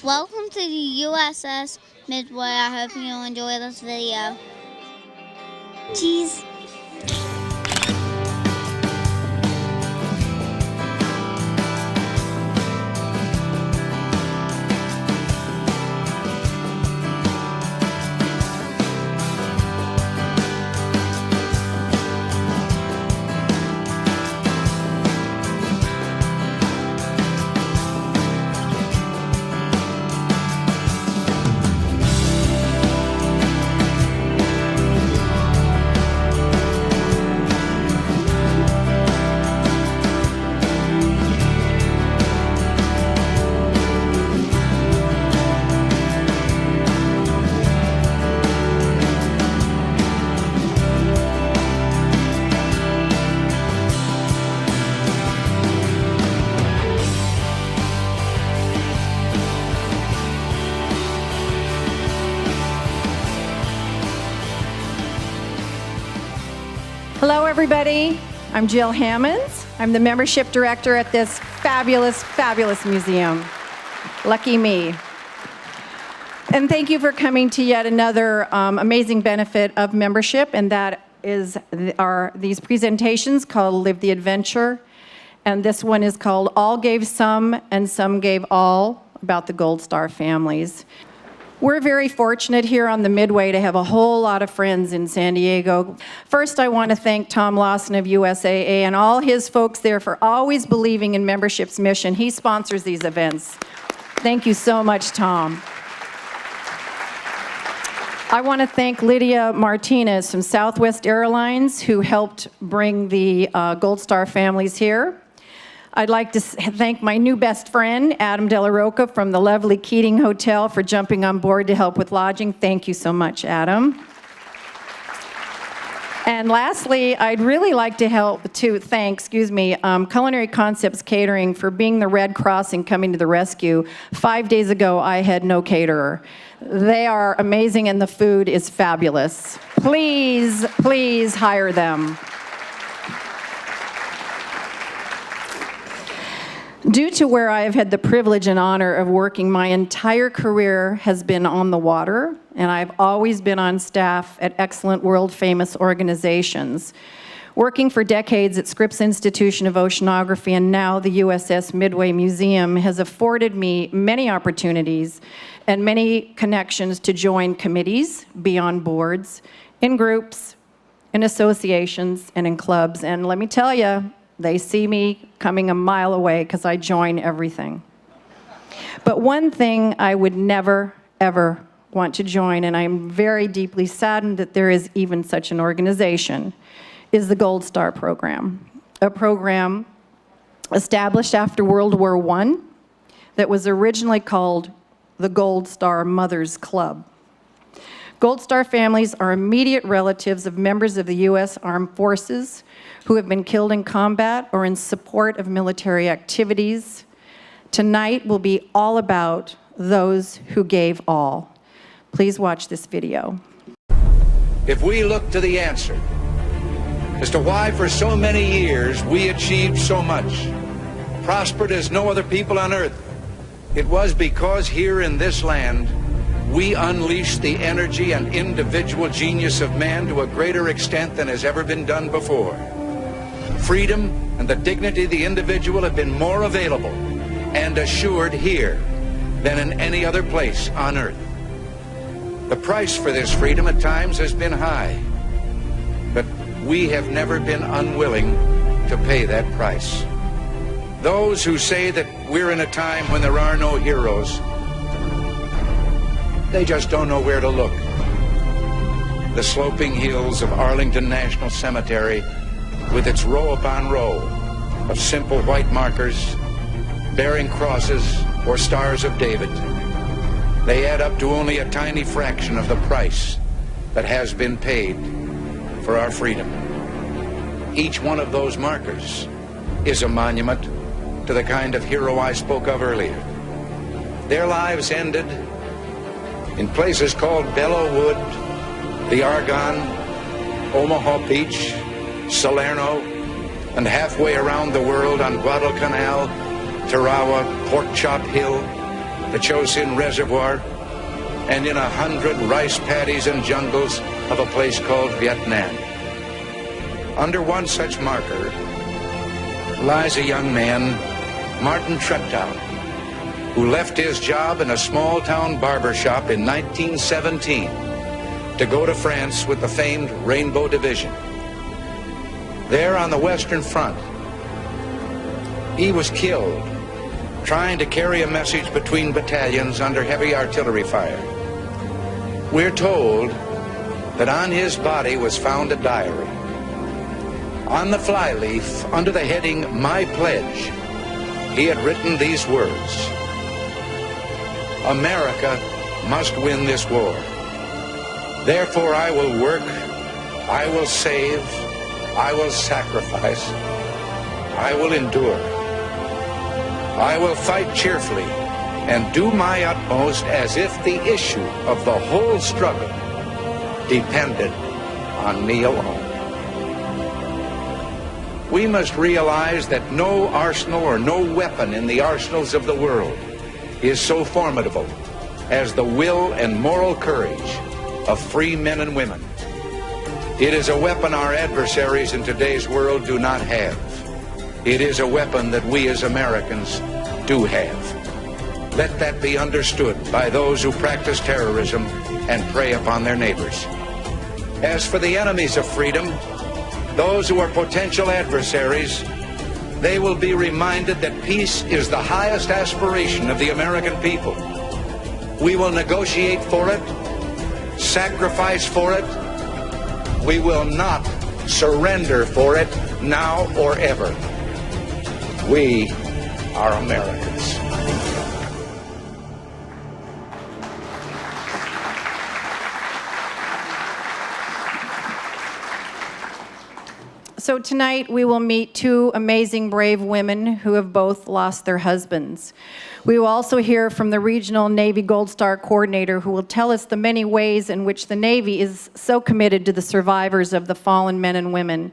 Welcome to the USS Midway. I hope you enjoy this video. Cheese. Hello, everybody. I'm Jill Hammonds. I'm the membership director at this fabulous, fabulous museum. Lucky me. And thank you for coming to yet another amazing benefit of membership, and that is these presentations called Live the Adventure. And this one is called All Gave Some and Some Gave All, about the Gold Star families. We're very fortunate here on the Midway to have a whole lot of friends in San Diego. First, I want to thank Tom Lawson of USAA and all his folks there for always believing in membership's mission. He sponsors these events. Thank you so much, Tom. I want to thank Lydia Martinez from Southwest Airlines, who helped bring the Gold Star families here. I'd like to thank my new best friend, Adam De La Roca from the lovely Keating Hotel, for jumping on board to help with lodging. Thank you so much, Adam. And lastly, I'd really like to thank Culinary Concepts Catering for being the Red Cross and coming to the rescue. 5 days ago, I had no caterer. They are amazing and the food is fabulous. Please, please hire them. Due to where I have had the privilege and honor of working, my entire career has been on the water, and I've always been on staff at excellent world-famous organizations. Working for decades at Scripps Institution of Oceanography and now the USS Midway Museum has afforded me many opportunities and many connections to join committees, be on boards, in groups, in associations, and in clubs. And let me tell you, they see me coming a mile away because I join everything. But one thing I would never, ever want to join, and I'm very deeply saddened that there is even such an organization, is the Gold Star program. A program established after World War I that was originally called the Gold Star Mothers Club. Gold Star families are immediate relatives of members of the U.S. Armed Forces who have been killed in combat or in support of military activities. Tonight will be all about those who gave all. Please watch this video. If we look to the answer as to why for so many years we achieved so much, prospered as no other people on earth, it was because here in this land we unleashed the energy and individual genius of man to a greater extent than has ever been done before. Freedom and the dignity of the individual have been more available and assured here than in any other place on earth. The price for this freedom at times has been high, but we have never been unwilling to pay that price. Those who say that we're in a time when there are no heroes, they just don't know where to look. The sloping hills of Arlington National Cemetery, with its row upon row of simple white markers bearing crosses or stars of David, they add up to only a tiny fraction of the price that has been paid for our freedom. Each one of those markers is a monument to the kind of hero I spoke of earlier. Their lives ended in places called Belleau Wood, the Argonne, Omaha Beach, Salerno, and halfway around the world on Guadalcanal, Tarawa, Pork Chop Hill, the Chosin Reservoir, and in 100 rice paddies and jungles of a place called Vietnam. Under one such marker lies a young man, Martin Treptow, who left his job in a small-town barber shop in 1917 to go to France with the famed Rainbow Division. There on the Western Front, he was killed trying to carry a message between battalions under heavy artillery fire. We're told that on his body was found a diary. On the flyleaf, under the heading, My Pledge, he had written these words: America must win this war. Therefore I will work, I will save, I will sacrifice, I will endure. I will fight cheerfully and do my utmost as if the issue of the whole struggle depended on me alone. We must realize that no arsenal or no weapon in the arsenals of the world is so formidable as the will and moral courage of free men and women. It is a weapon our adversaries in today's world do not have. It is a weapon that we as Americans do have. Let that be understood by those who practice terrorism and prey upon their neighbors. As for the enemies of freedom, those who are potential adversaries, they will be reminded that peace is the highest aspiration of the American people. We will negotiate for it, sacrifice for it. We will not surrender for it now or ever. We are Americans. So tonight we will meet two amazing, brave women who have both lost their husbands. We will also hear from the Regional Navy Gold Star Coordinator, who will tell us the many ways in which the Navy is so committed to the survivors of the fallen men and women.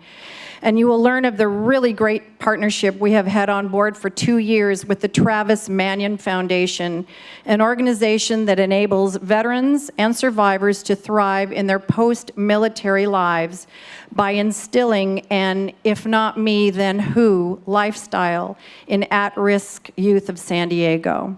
And you will learn of the really great partnership we have had on board for 2 years with the Travis Manion Foundation, an organization that enables veterans and survivors to thrive in their post-military lives by instilling an if not me, then who lifestyle in at-risk youth of San Diego.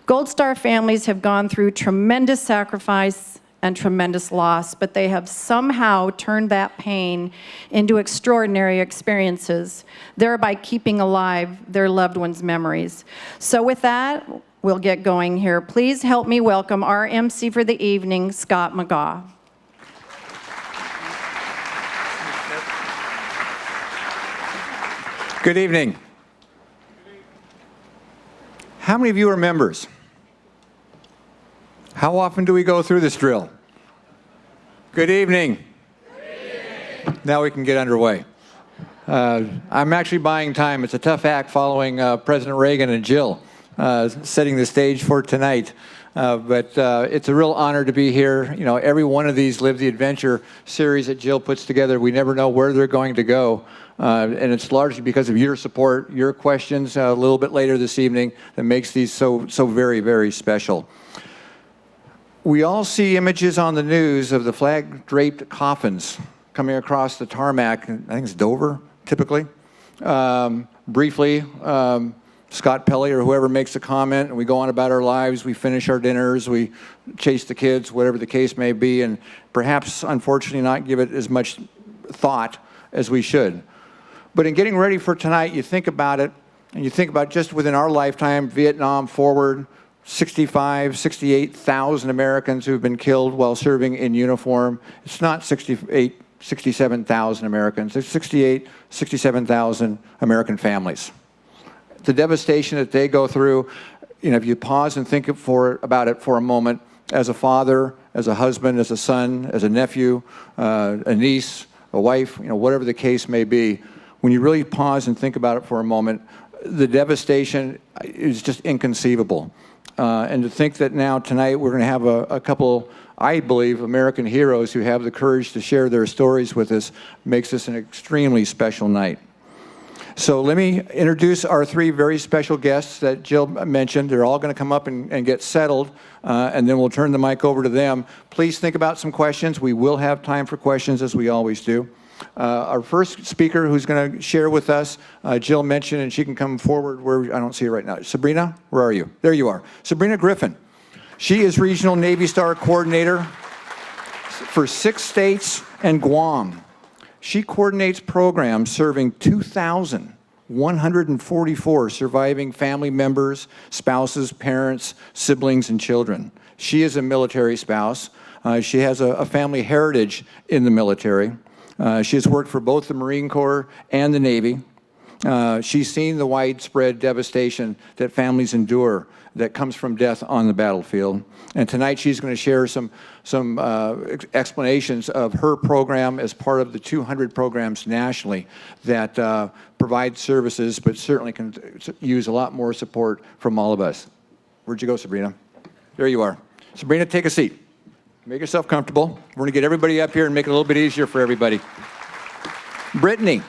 Gold Star families have gone through tremendous sacrifice and tremendous loss, but they have somehow turned that pain into extraordinary experiences, thereby keeping alive their loved ones' memories. So with that, we'll get going here. Please help me welcome our MC for the evening, Scott McGaugh. Good evening. How many of you are members? How often do we go through this drill? Good evening. Good evening. Now we can get underway. I'm actually buying time. It's a tough act following President Reagan and Jill setting the stage for tonight. But it's a real honor to be here. You know, every one of these Live the Adventure series that Jill puts together, we never know where they're going to go. And it's largely because of your support, your questions a little bit later this evening that makes these so very, very special. We all see images on the news of the flag-draped coffins coming across the tarmac. I think it's Dover, typically. Briefly, Scott Pelley or whoever makes a comment, and we go on about our lives, we finish our dinners, we chase the kids, whatever the case may be, and perhaps, unfortunately, not give it as much thought as we should. But in getting ready for tonight, you think about it, and you think about just within our lifetime, Vietnam forward, 68,000 Americans who have been killed while serving in uniform. It's not 67,000 Americans. It's 67,000 American families. The devastation that they go through, you know, if you pause and think about it for a moment, as a father, as a husband, as a son, as a nephew, a niece, a wife, you know, whatever the case may be, when you really pause and think about it for a moment, the devastation is just inconceivable. And to think that now tonight we're going to have a couple, I believe, American heroes who have the courage to share their stories with us makes this an extremely special night. So let me introduce our three very special guests that Jill mentioned. They're all going to come up and get settled, and then we'll turn the mic over to them. Please think about some questions. We will have time for questions, as we always do. Our first speaker who's going to share with us, Jill mentioned, and she can come forward where I don't see her right now. Sabrina, where are you? There you are. Sabrina Griffin. She is Regional Navy Star Coordinator for 6 states and Guam. She coordinates programs serving 2,144 surviving family members, spouses, parents, siblings, and children. She is a military spouse. She has a family heritage in the military. She has worked for both the Marine Corps and the Navy. She's seen the widespread devastation that families endure that comes from death on the battlefield. And tonight she's going to share some explanations of her program as part of the 200 programs nationally that provide services, but certainly can use a lot more support from all of us. Where'd you go, Sabrina? There you are. Sabrina, take a seat. Make yourself comfortable. We're going to get everybody up here and make it a little bit easier for everybody. Brittany,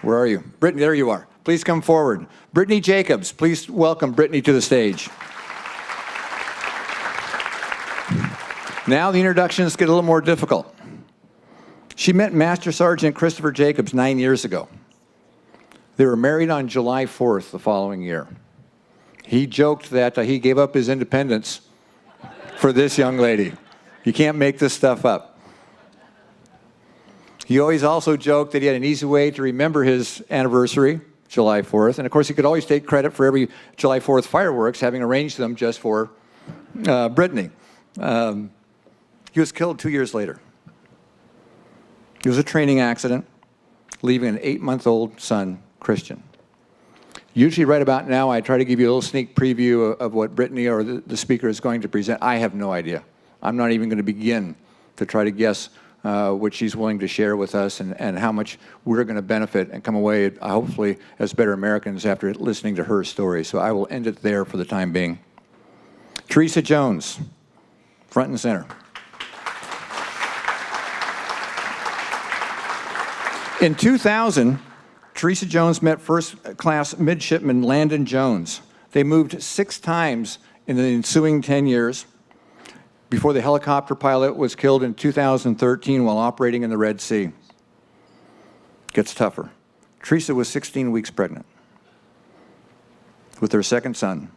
where are you? Brittany, there you are. Please come forward. Brittany Jacobs, please welcome Brittany to the stage. Now the introductions get a little more difficult. She met Master Sergeant Christopher Jacobs 9 years ago. They were married on July 4th the following year. He joked that he gave up his independence for this young lady. You can't make this stuff up. He always also joked that he had an easy way to remember his anniversary, July 4th, and of course he could always take credit for every July 4th fireworks, having arranged them just for Brittany. He was killed 2 years later. It was a training accident, leaving an 8-month-old son, Christian. Usually right about now, I try to give you a little sneak preview of what Brittany or the speaker is going to present. I have no idea. I'm not even going to begin to try to guess what she's willing to share with us and how much we're going to benefit and come away, hopefully, as better Americans after listening to her story. So I will end it there for the time being. Theresa Jones, front and center. In 2000, Theresa Jones met first-class midshipman Landon Jones. They moved 6 times in the ensuing 10 years before the helicopter pilot was killed in 2013 while operating in the Red Sea. Gets tougher. Theresa was 16 weeks pregnant with their second son.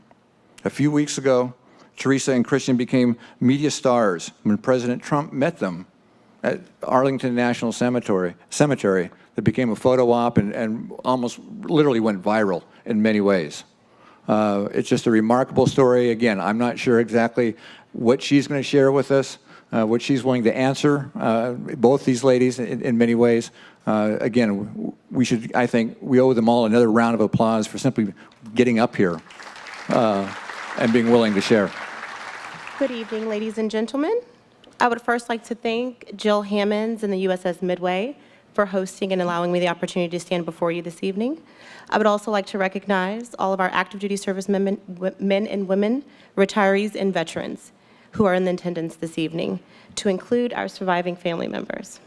A few weeks ago, Theresa and Christian became media stars when President Trump met them at Arlington National Cemetery that became a photo op and almost literally went viral in many ways. It's just a remarkable story. Again, I'm not sure exactly what she's going to share with us, what she's willing to answer, both these ladies in many ways. Again, I think we owe them all another round of applause for simply getting up here and being willing to share. Good evening, ladies and gentlemen. I would first like to thank Jill Hammonds and the USS Midway for hosting and allowing me the opportunity to stand before you this evening. I would also like to recognize all of our active duty service men and women, retirees and veterans who are in attendance this evening, to include our surviving family members.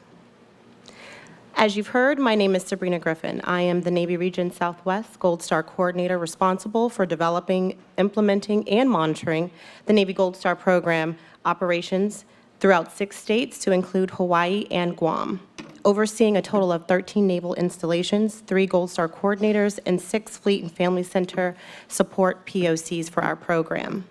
As you've heard, my name is Sabrina Griffin. I am the Navy Region Southwest Gold Star Coordinator responsible for developing, implementing, and monitoring the Navy Gold Star program operations throughout 6 states to include Hawaii and Guam, overseeing a total of 13 naval installations, 3 Gold Star coordinators, and 6 Fleet and Family Center support POCs for our program.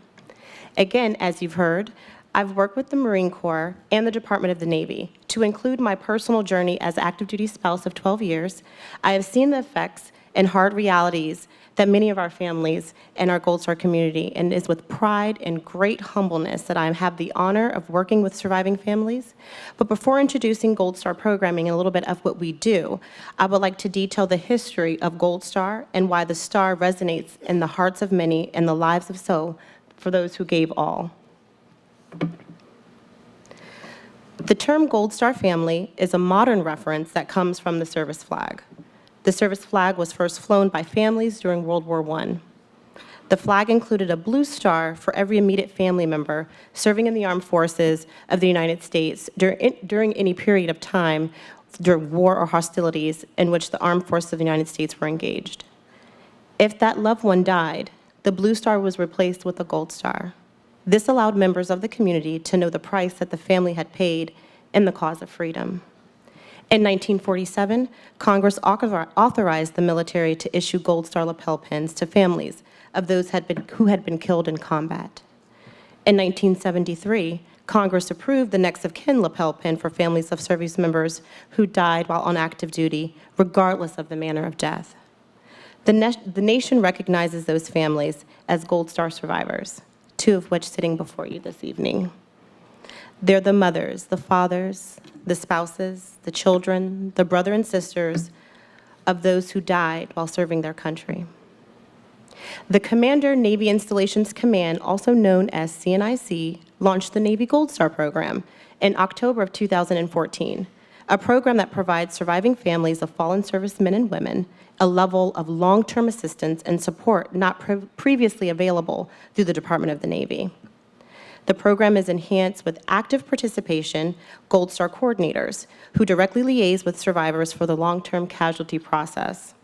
Again, as you've heard, I've worked with the Marine Corps and the Department of the Navy. To include my personal journey as active duty spouse of 12 years, I have seen the effects and hard realities that many of our families and our Gold Star community, and is with pride and great humbleness that I have the honor of working with surviving families. But before introducing Gold Star programming and a little bit of what we do, I would like to detail the history of Gold Star and why the star resonates in the hearts of many and the lives of so for those who gave all. The term Gold Star family is a modern reference that comes from the service flag. The service flag was first flown by families during World War I. The flag included a blue star for every immediate family member serving in the armed forces of the United States during any period of time during war or hostilities in which the armed forces of the United States were engaged. If that loved one died, the Blue Star was replaced with a Gold Star. This allowed members of the community to know the price that the family had paid in the cause of freedom. In 1947, Congress authorized the military to issue Gold Star lapel pins to families of those who had been killed in combat. In 1973, Congress approved the next of kin lapel pin for families of service members who died while on active duty, regardless of the manner of death. The nation recognizes those families as Gold Star survivors, 2 of which sitting before you this evening. They're the mothers, the fathers, the spouses, the children, the brothers and sisters of those who died while serving their country. The Commander Navy Installations Command, also known as CNIC, launched the Navy Gold Star program in October of 2014, a program that provides surviving families of fallen servicemen and women a level of long-term assistance and support not previously available through the Department of the Navy. The program is enhanced with active participation Gold Star coordinators who directly liaise with survivors for the long-term casualty process.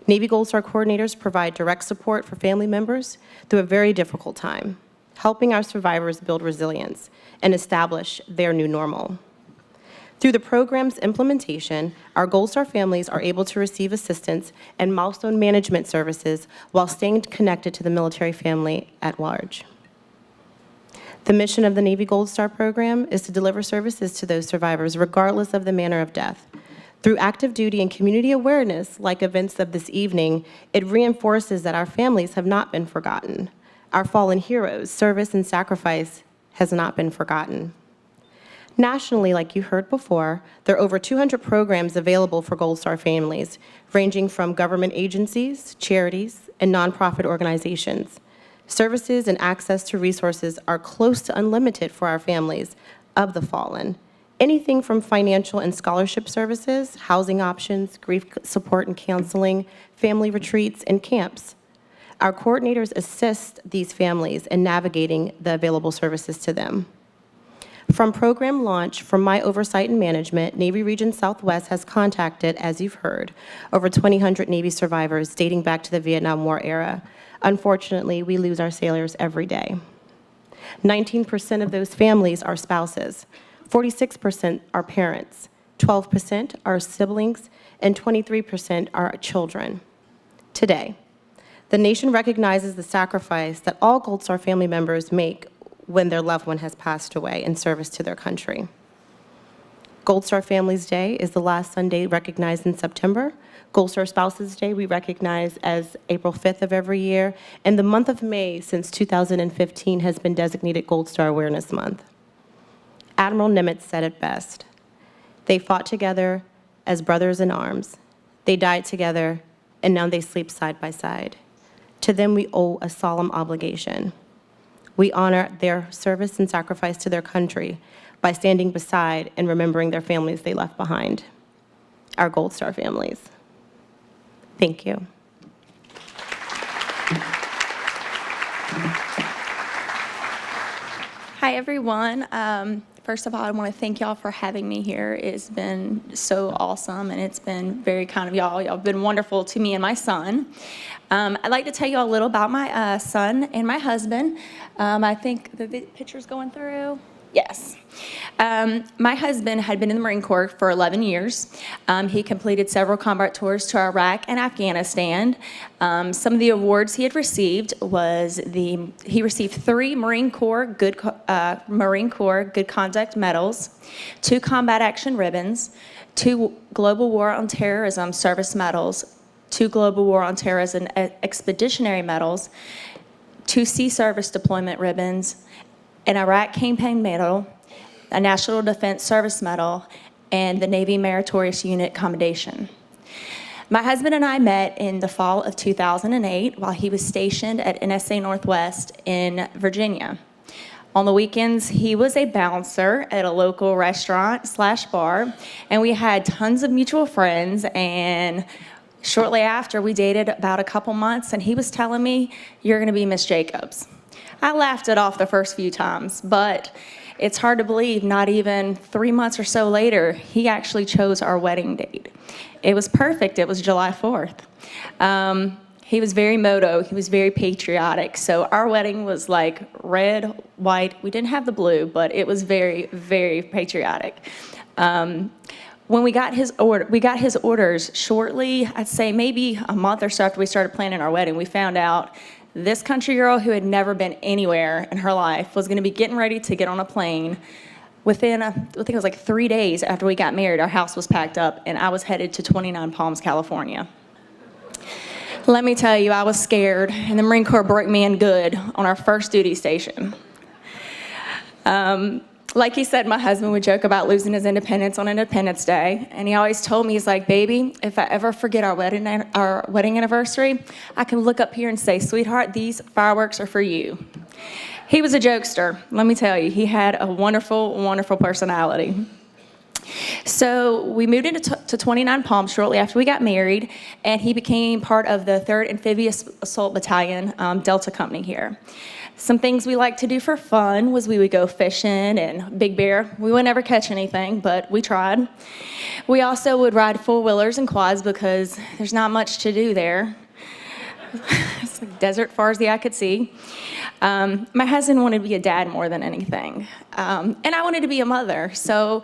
Navy Gold Star coordinators provide direct support for family members through a very difficult time, helping our survivors build resilience and establish their new normal. Through the program's implementation, our Gold Star families are able to receive assistance and milestone management services while staying connected to the military family at large. The mission of the Navy Gold Star program is to deliver services to those survivors regardless of the manner of death. Through active duty and community awareness, like events of this evening, it reinforces that our families have not been forgotten. Our fallen heroes' service and sacrifice has not been forgotten. Nationally, like you heard before, there are over 200 programs available for Gold Star families, ranging from government agencies, charities, and nonprofit organizations. Services and access to resources are close to unlimited for our families of the fallen. Anything from financial and scholarship services, housing options, grief support and counseling, family retreats, and camps. Our coordinators assist these families in navigating the available services to them. From program launch, from my oversight and management, Navy Region Southwest has contacted, as you've heard, over 2,000 Navy survivors dating back to the Vietnam War era. Unfortunately, we lose our sailors every day. 19% of those families are spouses, 46% are parents, 12% are siblings, and 23% are children. Today, the nation recognizes the sacrifice that all Gold Star family members make when their loved one has passed away in service to their country. Gold Star Families Day is the last Sunday recognized in September. Gold Star Spouses Day we recognize as April 5th of every year, and the month of May since 2015 has been designated Gold Star Awareness Month. Admiral Nimitz said it best. They fought together as brothers in arms. They died together, and now they sleep side by side. To them we owe a solemn obligation. We honor their service and sacrifice to their country by standing beside and remembering their families they left behind, our Gold Star families. Thank you. Hi, everyone. First of all, I want to thank y'all for having me here. It's been so awesome, and it's been very kind of y'all. Y'all have been wonderful to me and my son. I'd like to tell you a little about my son and my husband. I think the picture's going through. Yes. My husband had been in the Marine Corps for 11 years. He completed several combat tours to Iraq and Afghanistan. Some of the awards he had received was he received 3 Marine Corps Good Conduct Medals, 2 Combat Action Ribbons, 2 Global War on Terrorism Service Medals, 2 Global War on Terrorism Expeditionary Medals, 2 Sea Service Deployment Ribbons, an Iraq Campaign Medal, a National Defense Service Medal, and the Navy Meritorious Unit Commendation. My husband and I met in the fall of 2008 while he was stationed at NSA Northwest in Virginia. On the weekends, he was a bouncer at a local restaurant/bar, and we had tons of mutual friends, and shortly after, we dated about a couple months, and he was telling me, "You're gonna be Miss Jacobs." I laughed it off the first few times, but It's hard to believe, not even 3 months or so later, he actually chose our wedding date. It was perfect. It was July 4th. He was very moto. He was very patriotic. So our wedding was like red, white. We didn't have the blue, but it was very, very patriotic. When we got his orders shortly, I'd say maybe a month or so after we started planning our wedding, we found out this country girl who had never been anywhere in her life was going to be getting ready to get on a plane. Within, I think it was like 3 days after we got married, our house was packed up, and I was headed to 29 Palms, California. Let me tell you, I was scared, and the Marine Corps broke me in good on our first duty station. Like he said, my husband would joke about losing his independence on Independence Day, and he always told me, he's like, baby, if I ever forget our wedding anniversary, I can look up here and say, sweetheart, these fireworks are for you. He was a jokester, let me tell you. He had a wonderful, wonderful personality. So we moved to 29 Palms shortly after we got married, and he became part of the 3rd Amphibious Assault Battalion, Delta Company here. Some things we liked to do for fun was we would go fishing and Big Bear. We would never catch anything, but we tried. We also would ride four-wheelers and quads because there's not much to do there. It's like desert far as the eye could see. My husband wanted to be a dad more than anything, and I wanted to be a mother. So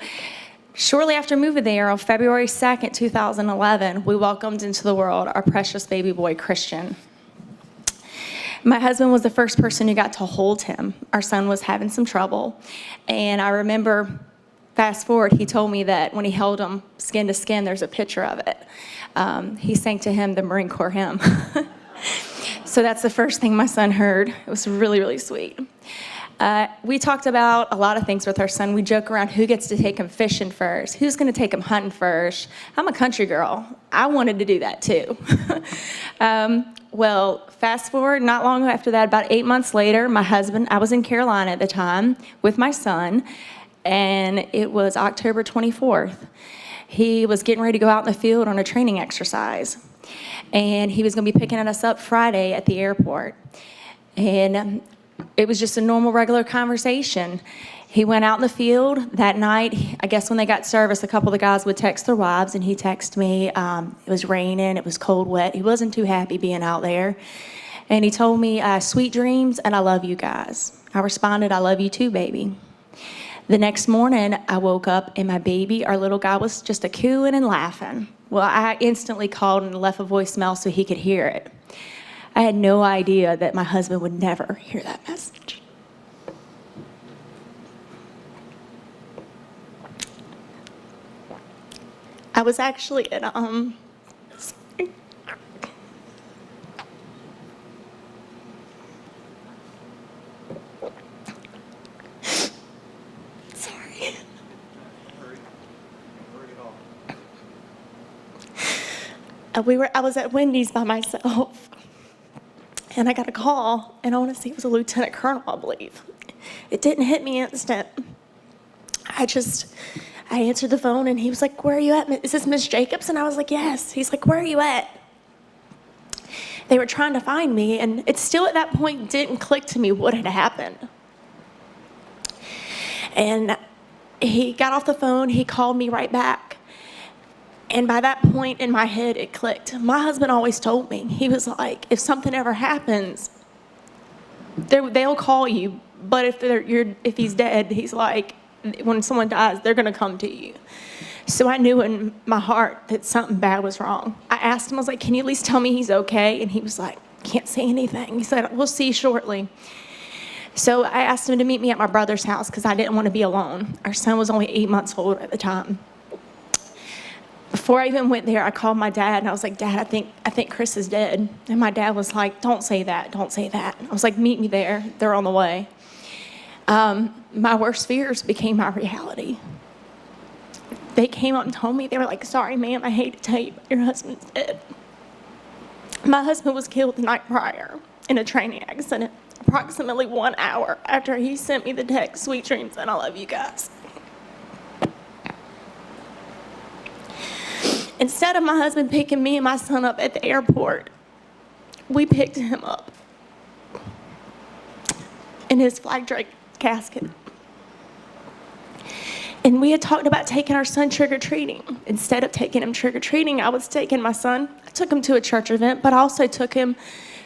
shortly after moving there, on February 2nd, 2011, we welcomed into the world our precious baby boy, Christian. My husband was the first person who got to hold him. Our son was having some trouble, and I remember, fast forward, he told me that when he held him skin to skin, there's a picture of it. He sang to him the Marine Corps hymn. So that's the first thing my son heard. It was really, really sweet. We talked about a lot of things with our son. We joke around who gets to take him fishing first, who's going to take him hunting first. I'm a country girl. I wanted to do that too. Well, fast forward, not long after that, about 8 months later, my husband, I was in Carolina at the time with my son, and it was October 24th. He was getting ready to go out in the field on a training exercise, and he was going to be picking us up Friday at the airport. And it was just a normal, regular conversation. He went out in the field that night. I guess when they got service, a couple of the guys would text their wives, and he texted me. It was raining, it was cold, wet. He wasn't too happy being out there. And he told me, sweet dreams, and I love you guys. I responded, I love you too, baby. The next morning, I woke up, and my baby, our little guy, was just a-cooing and laughing. Well, I instantly called and left a voicemail so he could hear it. I had no idea that my husband would never hear that message. I was actually at, sorry. Sorry. I was at Wendy's by myself, and I got a call, and I want to say it was a lieutenant colonel, I believe. It didn't hit me instant. I answered the phone, and he was like, where are you at? Is this Miss Jacobs? And I was like, yes. He's like, where are you at? They were trying to find me, and it still at that point didn't click to me what had happened. And he got off the phone. He called me right back. And by that point in my head, it clicked. My husband always told me, he was like, if something ever happens, they'll call you. But if he's dead, he's like, when someone dies, they're going to come to you. So I knew in my heart that something bad was wrong. I asked him, I was like, can you at least tell me he's okay? And he was like, can't say anything. He said, we'll see shortly. So I asked him to meet me at my brother's house because I didn't want to be alone. Our son was only 8 months old at the time. Before I even went there, I called my dad, and I was like, Dad, I think Chris is dead. And my dad was like, don't say that, don't say that. I was like, meet me there. They're on the way. My worst fears became my reality. They came up and told me, they were like, sorry, ma'am, I hate to tell you, but your husband's dead. My husband was killed the night prior in a training accident, approximately 1 hour after he sent me the text, sweet dreams, and I love you guys. Instead of my husband picking me and my son up at the airport, we picked him up in his flag draped casket. And we had talked about taking our son trick-or-treating. Instead of taking him trick-or-treating, I was taking my son. I took him to a church event, but I also took him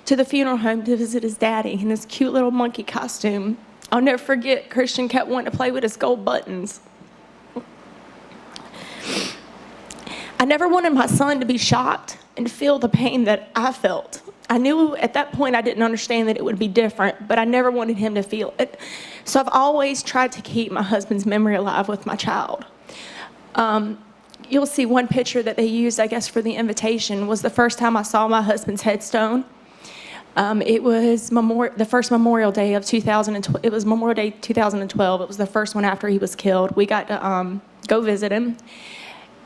to the funeral home to visit his daddy in this cute little monkey costume. I'll never forget, Christian kept wanting to play with his gold buttons. I never wanted my son to be shocked and feel the pain that I felt. I knew at that point I didn't understand that it would be different, but I never wanted him to feel it. So I've always tried to keep my husband's memory alive with my child. You'll see one picture that they used, I guess, for the invitation was the first time I saw my husband's headstone. It was the first Memorial Day of 2012. It was Memorial Day 2012. It was the first one after he was killed. We got to go visit him.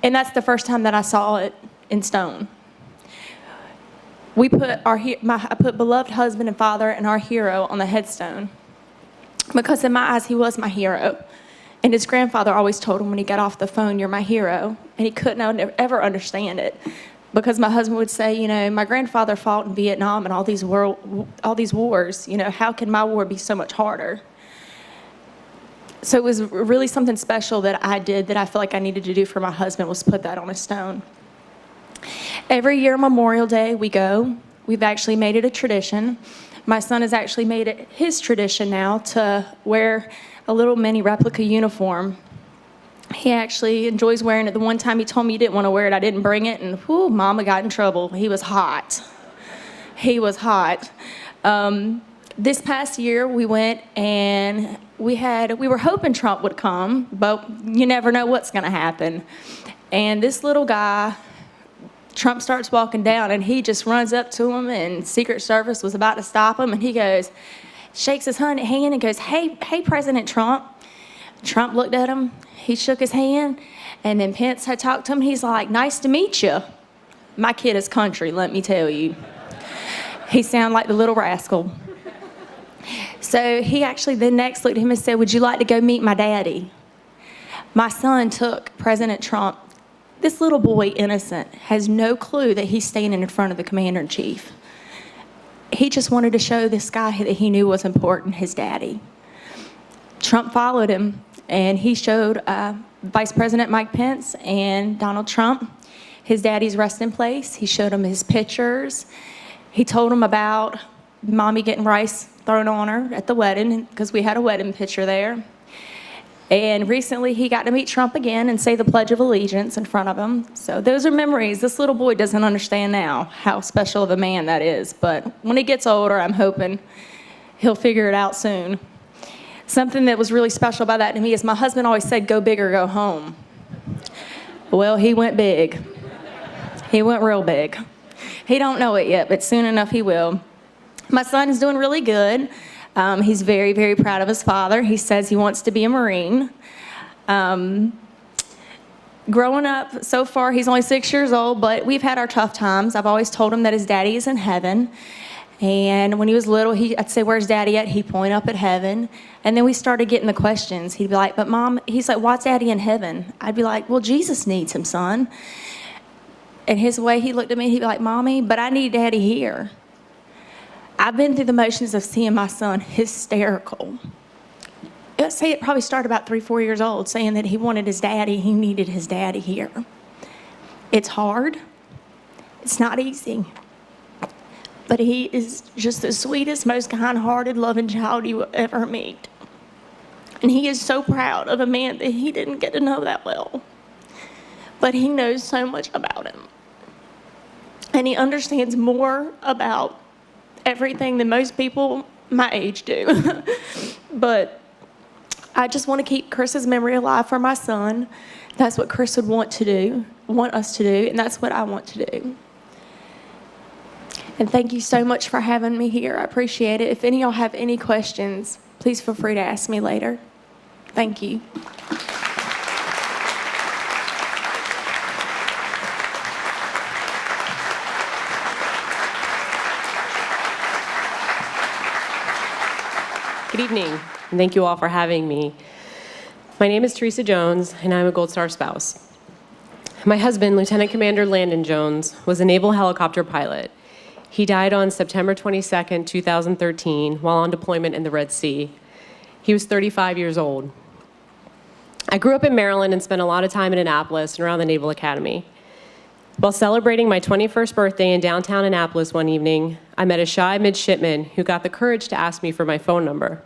And that's the first time that I saw it in stone. We put I put beloved husband and father and our hero on the headstone because in my eyes, he was my hero. And his grandfather always told him when he got off the phone, "You're my hero." And he couldn't ever understand it because my husband would say, you know, my grandfather fought in Vietnam and all these wars, you know, how can my war be so much harder? So it was really something special that I did that I feel like I needed to do for my husband was put that on a stone. Every year Memorial Day we go. We've actually made it a tradition. My son has actually made it his tradition now to wear a little mini replica uniform. He actually enjoys wearing it. The one time he told me he didn't want to wear it, I didn't bring it, and whew, Mama got in trouble. He was hot. He was hot. This past year we went and we were hoping Trump would come, but you never know what's going to happen. And this little guy, Trump starts walking down and he just runs up to him and Secret Service was about to stop him and he goes, shakes his hand and goes, hey, President Trump. Trump looked at him, he shook his hand, and then Pence had talked to him. He's like, nice to meet you. My kid is country, let me tell you. He sounded like the little rascal. So he actually then next looked at him and said, would you like to go meet my daddy? My son took President Trump. This little boy, innocent, has no clue that he's standing in front of the commander-in-chief. He just wanted to show this guy that he knew was important, his daddy. Trump followed him, and he showed Vice President Mike Pence and Donald Trump his daddy's resting place. He showed him his pictures. He told him about Mommy getting rice thrown on her at the wedding, because we had a wedding picture there. And recently he got to meet Trump again and say the Pledge of Allegiance in front of him. So those are memories. This little boy doesn't understand now how special of a man that is. But when he gets older, I'm hoping he'll figure it out soon. Something that was really special about that to me is my husband always said, go big or go home. Well, he went big. He went real big. He don't know it yet, but soon enough he will. My son is doing really good. He's very, very proud of his father. He says he wants to be a Marine. Growing up, so far, he's only 6 years old, but we've had our tough times. I've always told him that his daddy is in heaven. And when he was little, I'd say, where's daddy at? He'd point up at heaven. And then we started getting the questions. He'd be like, but Mom, he's like, why's daddy in heaven? I'd be like, well, Jesus needs him, son. And his way, he looked at me, he'd be like, Mommy, but I need daddy here. I've been through the motions of seeing my son hysterical. I'd say it probably started about 3, 4 years old, saying that he wanted his daddy, he needed his daddy here. It's hard. It's not easy. But he is just the sweetest, most kind-hearted, loving child you will ever meet. And he is so proud of a man that he didn't get to know that well. But he knows so much about him. And he understands more about everything than most people my age do. But I just want to keep Chris's memory alive for my son. That's what Chris would want us to do, and that's what I want to do. And thank you so much for having me here. I appreciate it. If any of y'all have any questions, please feel free to ask me later. Thank you. Good evening, and thank you all for having me. My name is Theresa Jones, and I'm a Gold Star spouse. My husband, Lieutenant Commander Landon Jones, was a naval helicopter pilot. He died on September 22nd, 2013, while on deployment in the Red Sea. He was 35 years old. I grew up in Maryland and spent a lot of time in Annapolis and around the Naval Academy. While celebrating my 21st birthday in downtown Annapolis one evening, I met a shy midshipman who got the courage to ask me for my phone number.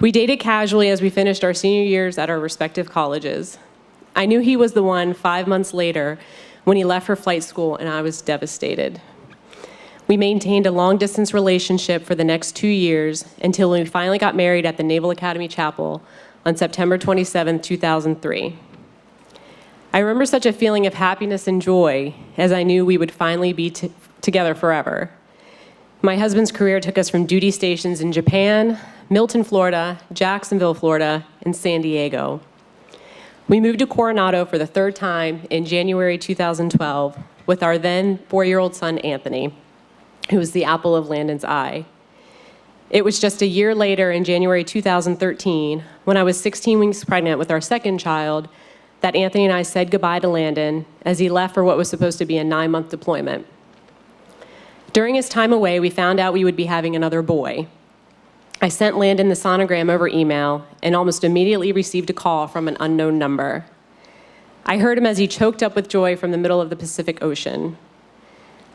We dated casually as we finished our senior years at our respective colleges. I knew he was the one 5 months later when he left for flight school, and I was devastated. We maintained a long-distance relationship for the next 2 years until we finally got married at the Naval Academy Chapel on September 27, 2003. I remember such a feeling of happiness and joy as I knew we would finally be together forever. My husband's career took us from duty stations in Japan, Milton, Florida, Jacksonville, Florida, and San Diego. We moved to Coronado for the third time in January 2012 with our then 4-year-old son, Anthony, who was the apple of Landon's eye. It was just a year later in January 2013, when I was 16 weeks pregnant with our second child, that Anthony and I said goodbye to Landon as he left for what was supposed to be a 9-month deployment. During his time away, we found out we would be having another boy. I sent Landon the sonogram over email and almost immediately received a call from an unknown number. I heard him as he choked up with joy from the middle of the Pacific Ocean.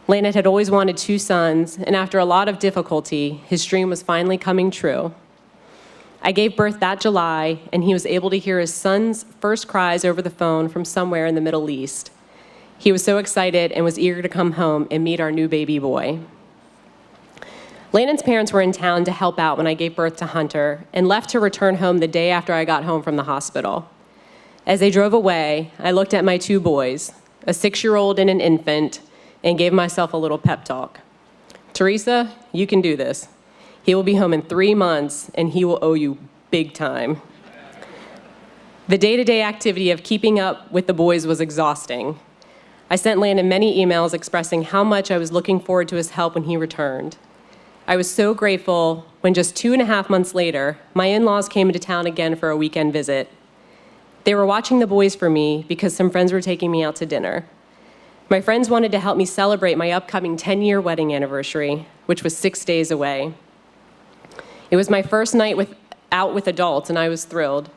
Landon had always wanted 2 sons, and after a lot of difficulty, his dream was finally coming true. I gave birth that July, and he was able to hear his son's first cries over the phone from somewhere in the Middle East. He was so excited and was eager to come home and meet our new baby boy. Landon's parents were in town to help out when I gave birth to Hunter and left to return home the day after I got home from the hospital. As they drove away, I looked at my 2 boys, a 6-year-old and an infant, and gave myself a little pep talk. Theresa, you can do this. He will be home in 3 months, and he will owe you big time. The day-to-day activity of keeping up with the boys was exhausting. I sent Landon many emails expressing how much I was looking forward to his help when he returned. I was so grateful when just 2.5 months later, my in-laws came into town again for a weekend visit. They were watching the boys for me because some friends were taking me out to dinner. My friends wanted to help me celebrate my upcoming 10-year wedding anniversary, which was 6 days away. It was my first night out with adults, and I was thrilled.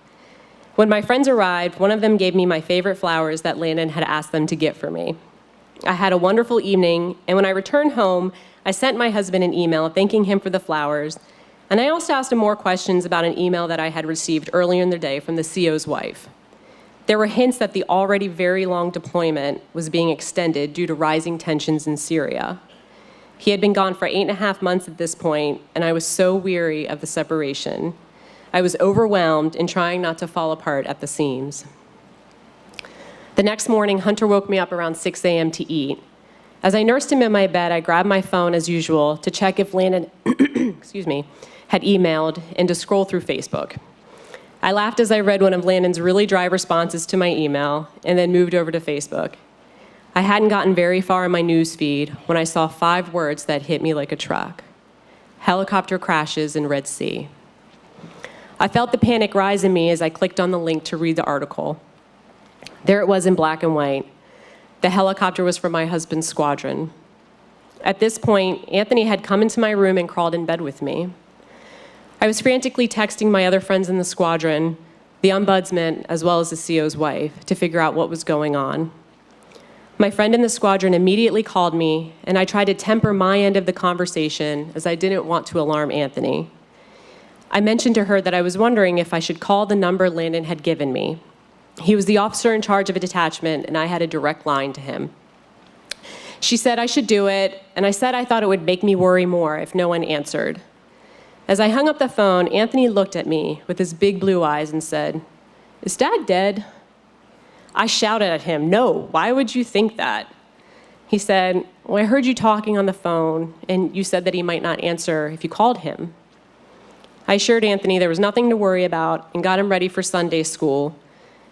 When my friends arrived, one of them gave me my favorite flowers that Landon had asked them to get for me. I had a wonderful evening, and when I returned home, I sent my husband an email thanking him for the flowers, and I also asked him more questions about an email that I had received earlier in the day from the CO's wife. There were hints that the already very long deployment was being extended due to rising tensions in Syria. He had been gone for 8.5 months at this point, and I was so weary of the separation. I was overwhelmed and trying not to fall apart at the seams. The next morning, Hunter woke me up around 6 a.m. to eat. As I nursed him in my bed, I grabbed my phone as usual to check if Landon had emailed and to scroll through Facebook. I laughed as I read one of Landon's really dry responses to my email and then moved over to Facebook. I hadn't gotten very far in my news feed when I saw 5 words that hit me like a truck. Helicopter crashes in Red Sea. I felt the panic rise in me as I clicked on the link to read the article. There it was in black and white. The helicopter was from my husband's squadron. At this point, Anthony had come into my room and crawled in bed with me. I was frantically texting my other friends in the squadron, the ombudsman, as well as the CO's wife, to figure out what was going on. My friend in the squadron immediately called me, and I tried to temper my end of the conversation as I didn't want to alarm Anthony. I mentioned to her that I was wondering if I should call the number Landon had given me. He was the officer in charge of a detachment, and I had a direct line to him. She said I should do it, and I said I thought it would make me worry more if no one answered. As I hung up the phone, Anthony looked at me with his big blue eyes and said, "Is Dad dead?" I shouted at him, "No, why would you think that?" He said, "Well, I heard you talking on the phone, and you said that he might not answer if you called him." I assured Anthony there was nothing to worry about and got him ready for Sunday school.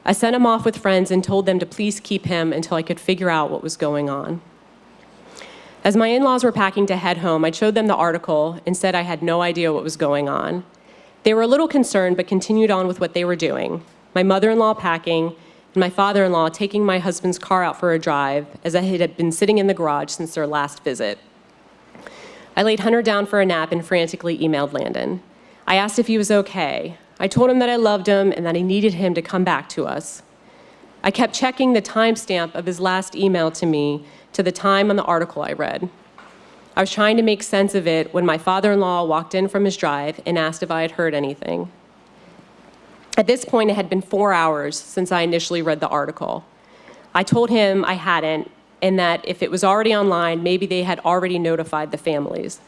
I sent him off with friends and told them to please keep him until I could figure out what was going on. As my in-laws were packing to head home, I showed them the article and said I had no idea what was going on. They were a little concerned, but continued on with what they were doing. My mother-in-law packing, and my father-in-law taking my husband's car out for a drive, as I had been sitting in the garage since their last visit. I laid Hunter down for a nap and frantically emailed Landon. I asked if he was okay. I told him that I loved him and that I needed him to come back to us. I kept checking the timestamp of his last email to me to the time on the article I read. I was trying to make sense of it when my father-in-law walked in from his drive and asked if I had heard anything. At this point, it had been 4 hours since I initially read the article. I told him I hadn't, and that if it was already online, maybe they had already notified the families.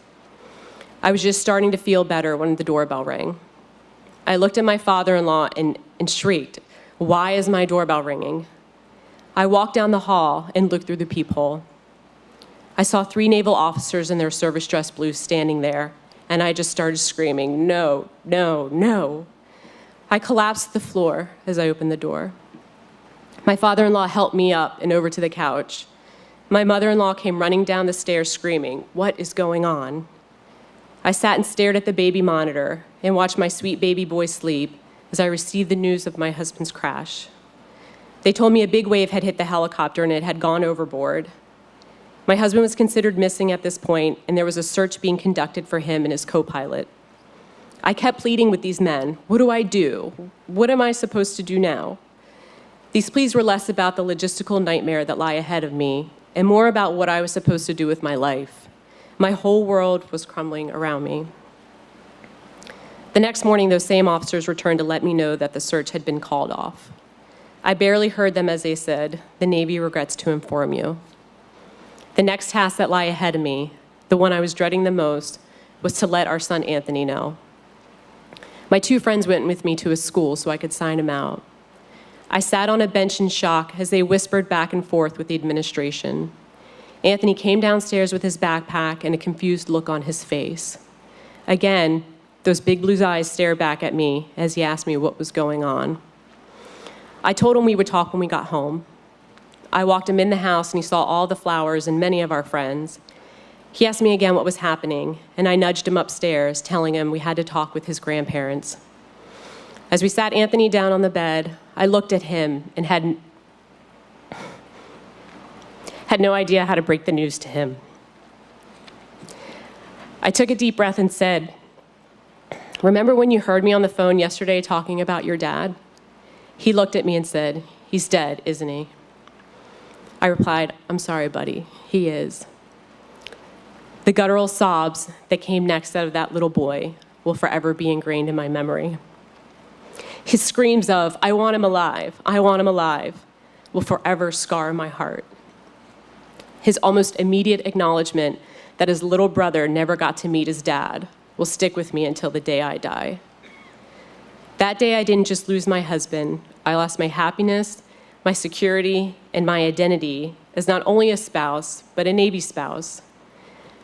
I was just starting to feel better when the doorbell rang. I looked at my father-in-law and shrieked, "Why is my doorbell ringing?" I walked down the hall and looked through the peephole. I saw 3 naval officers in their service dress blues standing there, and I just started screaming, "No, no, no." I collapsed to the floor as I opened the door. My father-in-law helped me up and over to the couch. My mother-in-law came running down the stairs screaming, "What is going on?" I sat and stared at the baby monitor and watched my sweet baby boy sleep as I received the news of my husband's crash. They told me a big wave had hit the helicopter and it had gone overboard. My husband was considered missing at this point, and there was a search being conducted for him and his co-pilot. I kept pleading with these men, "What do I do? What am I supposed to do now?" These pleas were less about the logistical nightmare that lie ahead of me and more about what I was supposed to do with my life. My whole world was crumbling around me. The next morning, those same officers returned to let me know that the search had been called off. I barely heard them as they said, "The Navy regrets to inform you." The next task that lay ahead of me, the one I was dreading the most, was to let our son Anthony know. My 2 friends went with me to his school so I could sign him out. I sat on a bench in shock as they whispered back and forth with the administration. Anthony came downstairs with his backpack and a confused look on his face. Again, those big blue eyes stared back at me as he asked me what was going on. I told him we would talk when we got home. I walked him in the house and he saw all the flowers and many of our friends. He asked me again what was happening, and I nudged him upstairs, telling him we had to talk with his grandparents. As we sat Anthony down on the bed, I looked at him and had no idea how to break the news to him. I took a deep breath and said, "Remember when you heard me on the phone yesterday talking about your dad?" He looked at me and said, "He's dead, isn't he?" I replied, "I'm sorry, buddy, he is." The guttural sobs that came next out of that little boy will forever be ingrained in my memory. His screams of, "I want him alive, I want him alive," will forever scar my heart. His almost immediate acknowledgement that his little brother never got to meet his dad will stick with me until the day I die. That day, I didn't just lose my husband, I lost my happiness, my security, and my identity as not only a spouse, but a Navy spouse.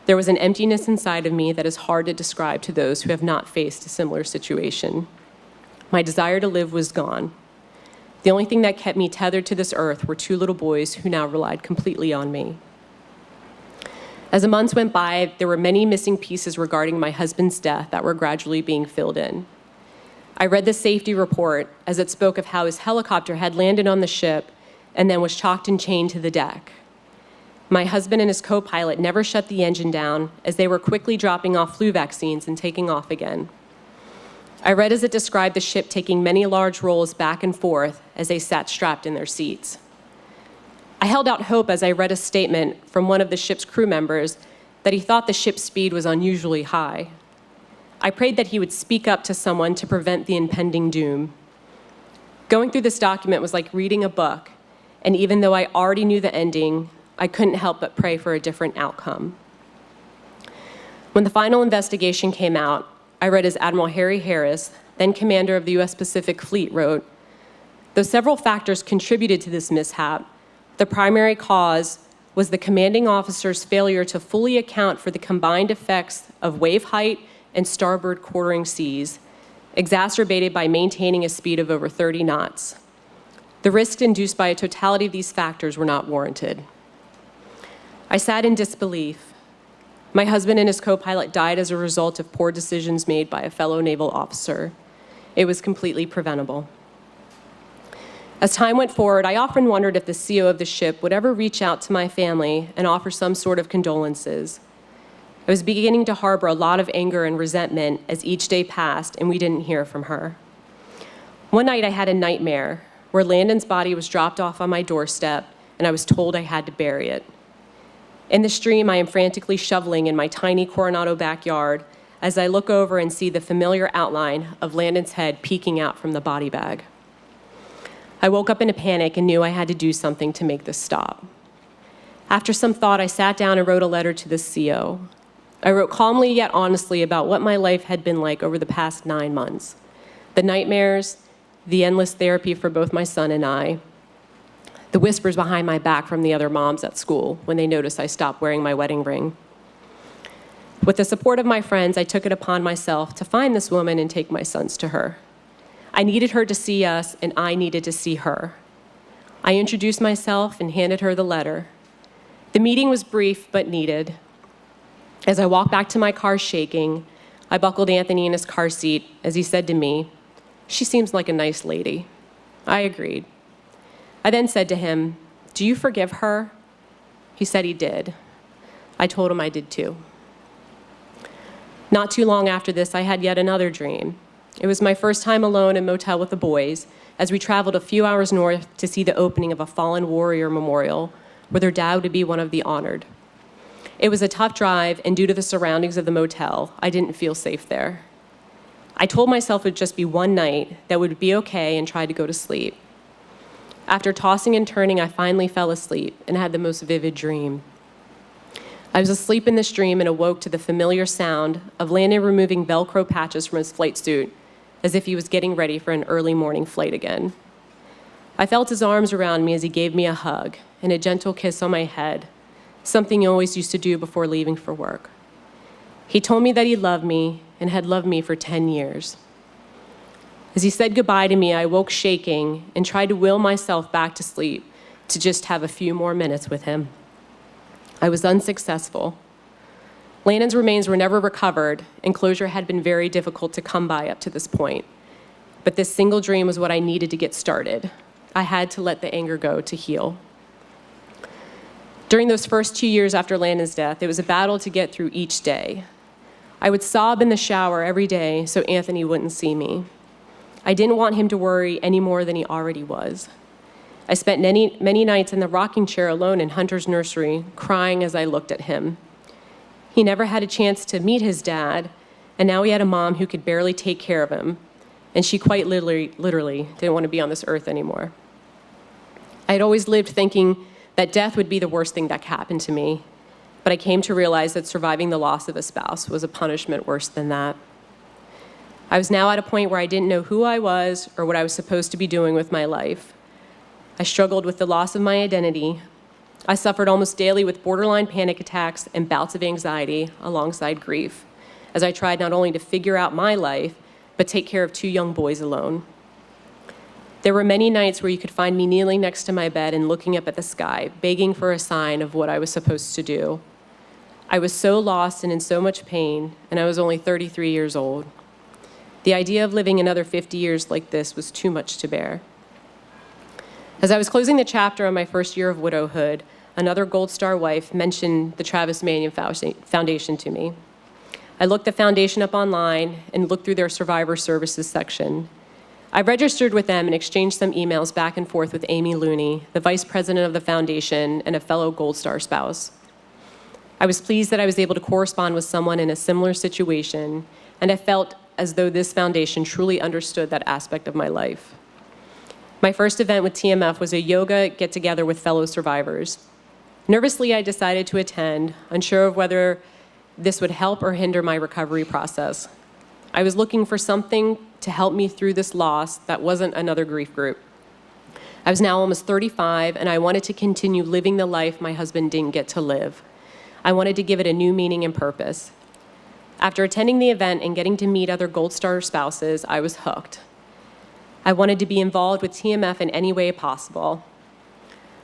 There was an emptiness inside of me that is hard to describe to those who have not faced a similar situation. My desire to live was gone. The only thing that kept me tethered to this earth were 2 little boys who now relied completely on me. As the months went by, there were many missing pieces regarding my husband's death that were gradually being filled in. I read the safety report as it spoke of how his helicopter had landed on the ship and then was chalked and chained to the deck. My husband and his co-pilot never shut the engine down as they were quickly dropping off flu vaccines and taking off again. I read as it described the ship taking many large rolls back and forth as they sat strapped in their seats. I held out hope as I read a statement from one of the ship's crew members that he thought the ship's speed was unusually high. I prayed that he would speak up to someone to prevent the impending doom. Going through this document was like reading a book, and even though I already knew the ending, I couldn't help but pray for a different outcome. When the final investigation came out, I read as Admiral Harry Harris, then commander of the U.S. Pacific Fleet, wrote, "Though several factors contributed to this mishap, the primary cause was the commanding officer's failure to fully account for the combined effects of wave height and starboard quartering seas, exacerbated by maintaining a speed of over 30 knots. The risks induced by a totality of these factors were not warranted." I sat in disbelief. My husband and his co-pilot died as a result of poor decisions made by a fellow naval officer. It was completely preventable. As time went forward, I often wondered if the CO of the ship would ever reach out to my family and offer some sort of condolences. I was beginning to harbor a lot of anger and resentment as each day passed and we didn't hear from her. One night I had a nightmare where Landon's body was dropped off on my doorstep and I was told I had to bury it. In the stream, I am frantically shoveling in my tiny Coronado backyard as I look over and see the familiar outline of Landon's head peeking out from the body bag. I woke up in a panic and knew I had to do something to make this stop. After some thought, I sat down and wrote a letter to the CO. I wrote calmly yet honestly about what my life had been like over the past 9 months. The nightmares, the endless therapy for both my son and I, the whispers behind my back from the other moms at school when they noticed I stopped wearing my wedding ring. With the support of my friends, I took it upon myself to find this woman and take my sons to her. I needed her to see us, and I needed to see her. I introduced myself and handed her the letter. The meeting was brief but needed. As I walked back to my car shaking, I buckled Anthony in his car seat as he said to me, "She seems like a nice lady." I agreed. I then said to him, "Do you forgive her?" He said he did. I told him I did too. Not too long after this, I had yet another dream. It was my first time alone in a motel with the boys as we traveled a few hours north to see the opening of a fallen warrior memorial where their dad would be one of the honored. It was a tough drive, and due to the surroundings of the motel, I didn't feel safe there. I told myself it would just be one night, that would be okay, and tried to go to sleep. After tossing and turning, I finally fell asleep and had the most vivid dream. I was asleep in this dream and awoke to the familiar sound of Landon removing Velcro patches from his flight suit as if he was getting ready for an early morning flight again. I felt his arms around me as he gave me a hug and a gentle kiss on my head, something he always used to do before leaving for work. He told me that he loved me and had loved me for 10 years. As he said goodbye to me, I woke shaking and tried to will myself back to sleep to just have a few more minutes with him. I was unsuccessful. Landon's remains were never recovered, and closure had been very difficult to come by up to this point. But this single dream was what I needed to get started. I had to let the anger go to heal. During those first 2 years after Landon's death, it was a battle to get through each day. I would sob in the shower every day so Anthony wouldn't see me. I didn't want him to worry any more than he already was. I spent many nights in the rocking chair alone in Hunter's nursery, crying as I looked at him. He never had a chance to meet his dad, and now he had a mom who could barely take care of him, and she quite literally didn't want to be on this earth anymore. I had always lived thinking that death would be the worst thing that could happen to me, but I came to realize that surviving the loss of a spouse was a punishment worse than that. I was now at a point where I didn't know who I was or what I was supposed to be doing with my life. I struggled with the loss of my identity. I suffered almost daily with borderline panic attacks and bouts of anxiety alongside grief, as I tried not only to figure out my life, but take care of 2 young boys alone. There were many nights where you could find me kneeling next to my bed and looking up at the sky, begging for a sign of what I was supposed to do. I was so lost and in so much pain, and I was only 33 years old. The idea of living another 50 years like this was too much to bear. As I was closing the chapter on my first year of widowhood, another Gold Star wife mentioned the Travis Manion Foundation to me. I looked the foundation up online and looked through their survivor services section. I registered with them and exchanged some emails back and forth with Amy Looney, the vice president of the foundation and a fellow Gold Star spouse. I was pleased that I was able to correspond with someone in a similar situation, and I felt as though this foundation truly understood that aspect of my life. My first event with TMF was a yoga get-together with fellow survivors. Nervously, I decided to attend, unsure of whether this would help or hinder my recovery process. I was looking for something to help me through this loss that wasn't another grief group. I was now almost 35, and I wanted to continue living the life my husband didn't get to live. I wanted to give it a new meaning and purpose. After attending the event and getting to meet other Gold Star spouses, I was hooked. I wanted to be involved with TMF in any way possible.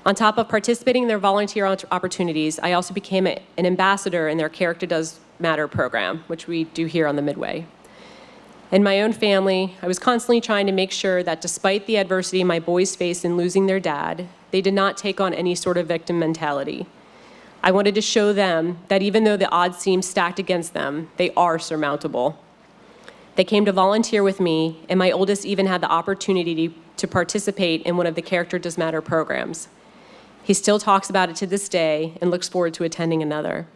On top of participating in their volunteer opportunities, I also became an ambassador in their Character Does Matter program, which we do here on the Midway. In my own family, I was constantly trying to make sure that despite the adversity my boys faced in losing their dad, they did not take on any sort of victim mentality. I wanted to show them that even though the odds seem stacked against them, they are surmountable. They came to volunteer with me, and my oldest even had the opportunity to participate in one of the Character Does Matter programs. He still talks about it to this day and looks forward to attending another.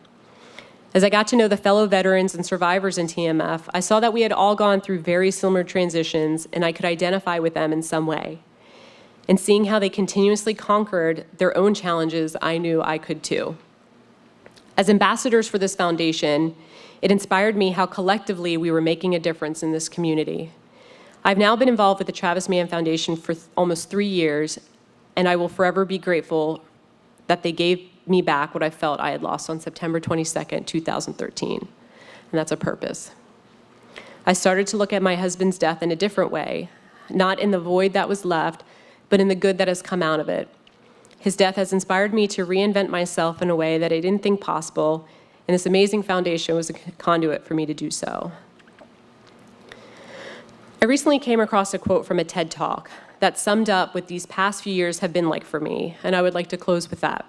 As I got to know the fellow veterans and survivors in TMF, I saw that we had all gone through very similar transitions, and I could identify with them in some way. And seeing how they continuously conquered their own challenges, I knew I could too. As ambassadors for this foundation, it inspired me how collectively we were making a difference in this community. I've now been involved with the Travis Mann Foundation for almost 3 years, and I will forever be grateful that they gave me back what I felt I had lost on September 22nd, 2013, and that's a purpose. I started to look at my husband's death in a different way, not in the void that was left, but in the good that has come out of it. His death has inspired me to reinvent myself in a way that I didn't think possible, and this amazing foundation was a conduit for me to do so. I recently came across a quote from a TED Talk that summed up what these past few years have been like for me, and I would like to close with that.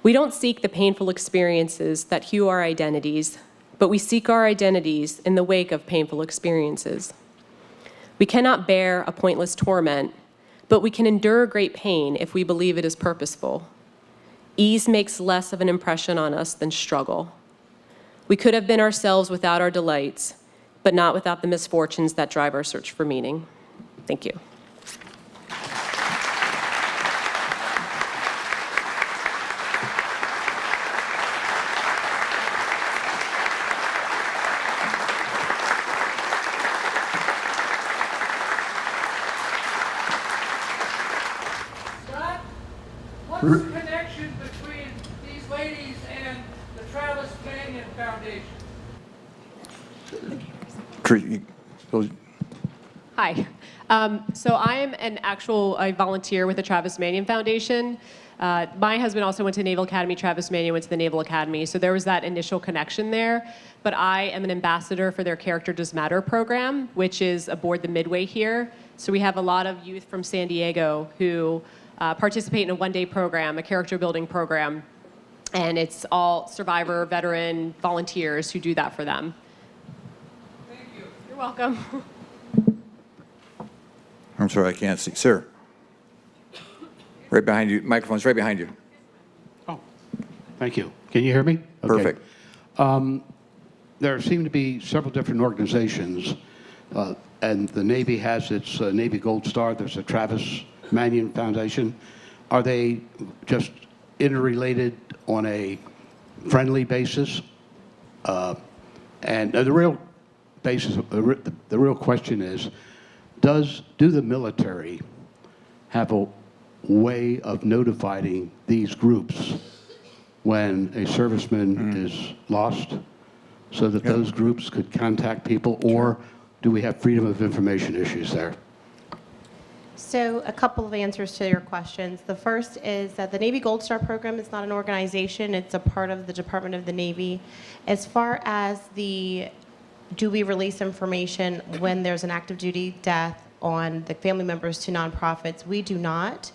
We don't seek the painful experiences that hew our identities, but we seek our identities in the wake of painful experiences. We cannot bear a pointless torment, but we can endure great pain if we believe it is purposeful. Ease makes less of an impression on us than struggle. We could have been ourselves without our delights, but not without the misfortunes that drive our search for meaning. Thank you. What's the connection between these ladies and the Travis Mann Foundation? Hi. So I am I volunteer with the Travis Mann Foundation. My husband also went to Naval Academy. Travis Mann went to the Naval Academy. So there was that initial connection there. But I am an ambassador for their Character Does Matter program, which is aboard the Midway here. So we have a lot of youth from San Diego who participate in a one-day program, a character building program. And it's all survivor, veteran, volunteers who do that for them. Thank you. You're welcome. I'm sorry, I can't see. Sir. Right behind you. Microphone's right behind you. Oh, thank you. Can you hear me? Okay. Perfect. There seem to be several different organizations, and the Navy has its Navy Gold Star. There's a Travis Mann Foundation. Are they just interrelated on a friendly basis? And the real basis, the real question is, do the military have a way of notifying these groups when a serviceman is lost, so that those groups could contact people, or do we have freedom of information issues there? So a couple of answers to your questions. The first is that the Navy Gold Star program is not an organization. It's a part of the Department of the Navy. As far as do we release information when there's an active duty death on the family members to nonprofits, we do not.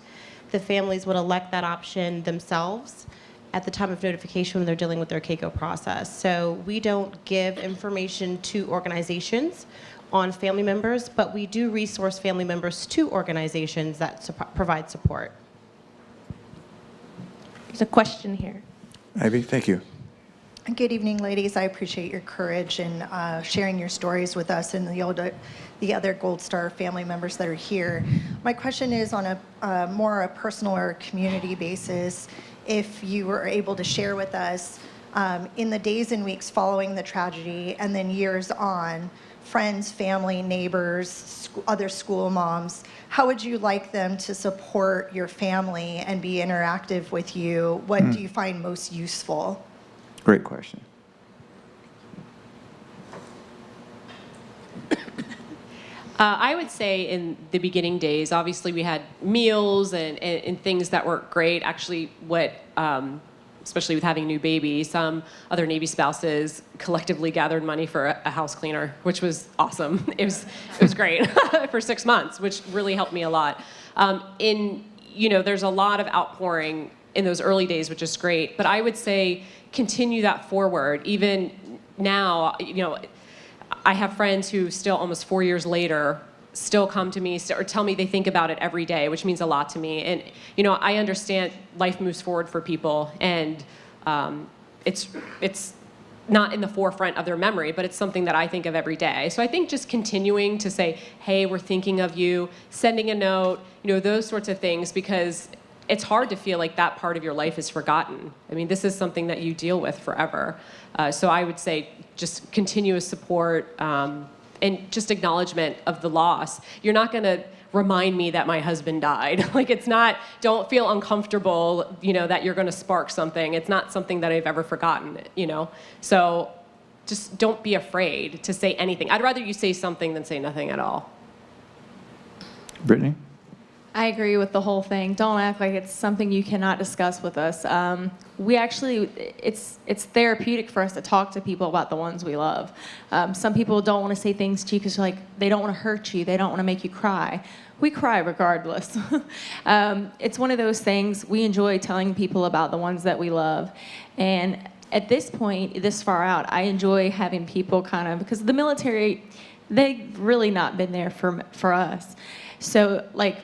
The families would elect that option themselves at the time of notification when they're dealing with their KCO process. So we don't give information to organizations on family members, but we do resource family members to organizations that provide support. There's a question here. Ivy, thank you. Good evening, ladies. I appreciate your courage in sharing your stories with us and the other Gold Star family members that are here. My question is on a more personal or community basis. If you were able to share with us, in the days and weeks following the tragedy and then years on, friends, family, neighbors, other school moms, how would you like them to support your family and be interactive with you? What do you find most useful? Great question. I would say in the beginning days, obviously we had meals and things that were great. Actually, especially with having a new baby, some other Navy spouses collectively gathered money for a house cleaner, which was awesome. It was great for 6 months, which really helped me a lot. There's a lot of outpouring in those early days, which is great. But I would say continue that forward. Even now, I have friends who still, almost 4 years later, still come to me or tell me they think about it every day, which means a lot to me. And, you know, I understand life moves forward for people, and it's not in the forefront of their memory, but it's something that I think of every day. So I think just continuing to say, hey, we're thinking of you, sending a note, you know, those sorts of things, because it's hard to feel like that part of your life is forgotten. I mean, this is something that you deal with forever. So I would say just continuous support and just acknowledgement of the loss. You're not going to remind me that my husband died. Like, it's not, don't feel uncomfortable, you know, that you're going to spark something. It's not something that I've ever forgotten, you know. So just don't be afraid to say anything. I'd rather you say something than say nothing at all. Brittany? I agree with the whole thing. Don't act like it's something you cannot discuss with us. We actually, it's therapeutic for us to talk to people about the ones we love. Some people don't want to say things to you because like they don't want to hurt you. They don't want to make you cry. We cry regardless. It's one of those things we enjoy telling people about the ones that we love. And at this point, this far out, I enjoy having people kind of, because the military, they've really not been there for us. So like,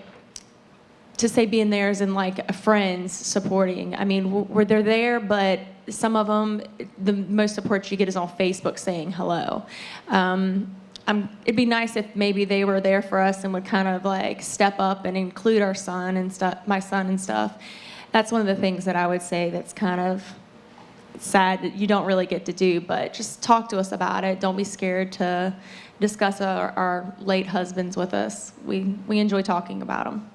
to say being there is in like friends supporting. I mean, they're there, but some of them, the most support you get is on Facebook saying hello. It'd be nice if maybe they were there for us and would kind of like step up and include our son and stuff, my son and stuff. That's one of the things that I would say that's kind of sad that you don't really get to do, but just talk to us about it. Don't be scared to discuss our late husbands with us. We enjoy talking about them.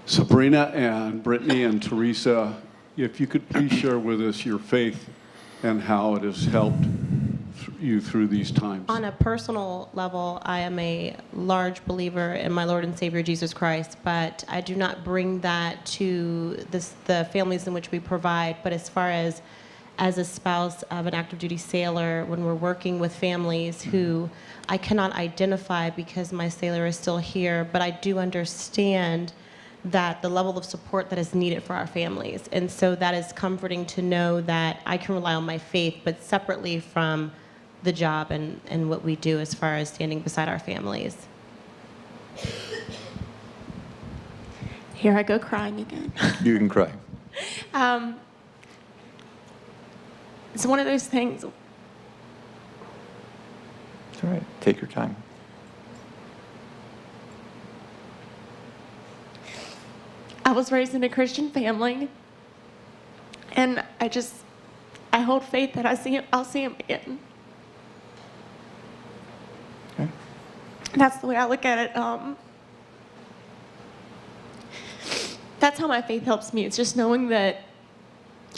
Sabrina and Brittany and Theresa, if you could please share with us your faith and how it has helped you through these times. On a personal level, I am a large believer in my Lord and Savior Jesus Christ, but I do not bring that to the families in which we provide. But as far as a spouse of an active duty sailor, when we're working with families who I cannot identify because my sailor is still here, but I do understand that the level of support that is needed for our families. And so that is comforting to know that I can rely on my faith, but separately from the job and what we do as far as standing beside our families. Here I go crying again. You can cry. It's one of those things. It's all right. Take your time. I was raised in a Christian family, and I hold faith that I'll see him again. Okay. That's the way I look at it. That's how my faith helps me. It's just knowing that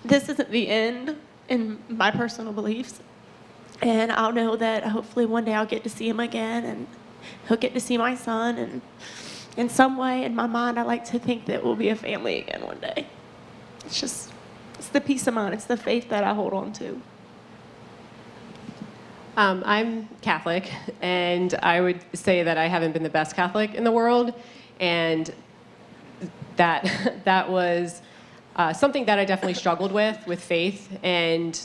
this isn't the end in my personal beliefs, and I'll know that hopefully one day I'll get to see him again, and he'll get to see my son, and in some way, in my mind, I like to think that we'll be a family again one day. It's the peace of mind. It's the faith that I hold on to. I'm Catholic, and I would say that I haven't been the best Catholic in the world, and that was something that I definitely struggled with faith and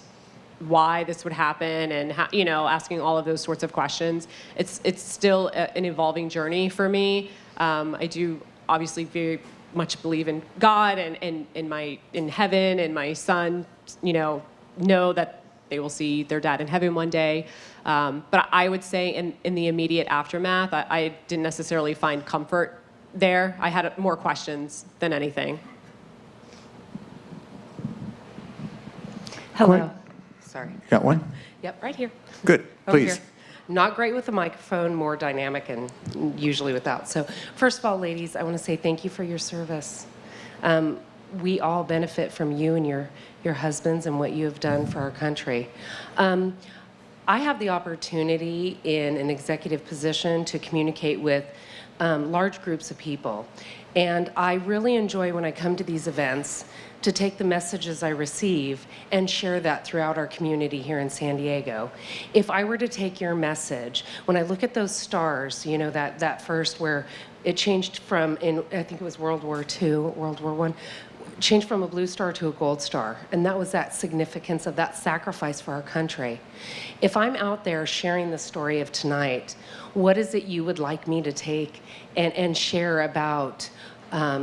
why this would happen, and how, you know, asking all of those sorts of questions. It's still an evolving journey for me. I do obviously very much believe in God and in heaven, and my son, you know that they will see their dad in heaven one day. But I would say in the immediate aftermath, I didn't necessarily find comfort there. I had more questions than anything. Hello. Sorry. You got one? Yep, right here. Good. Over Please. here. Not great with the microphone, more dynamic and usually without. So first of all, ladies, I want to say thank you for your service. We all benefit from you and your husbands and what you have done for our country. I have the opportunity in an executive position to communicate with large groups of people. And I really enjoy when I come to these events to take the messages I receive and share that throughout our community here in San Diego. If I were to take your message, when I look at those stars, you know, that first where it changed from, I think it was World War II, World War I, changed from a blue star to a gold star, and that was that significance of that sacrifice for our country. If I'm out there sharing the story of tonight, what is it you would like me to take and share about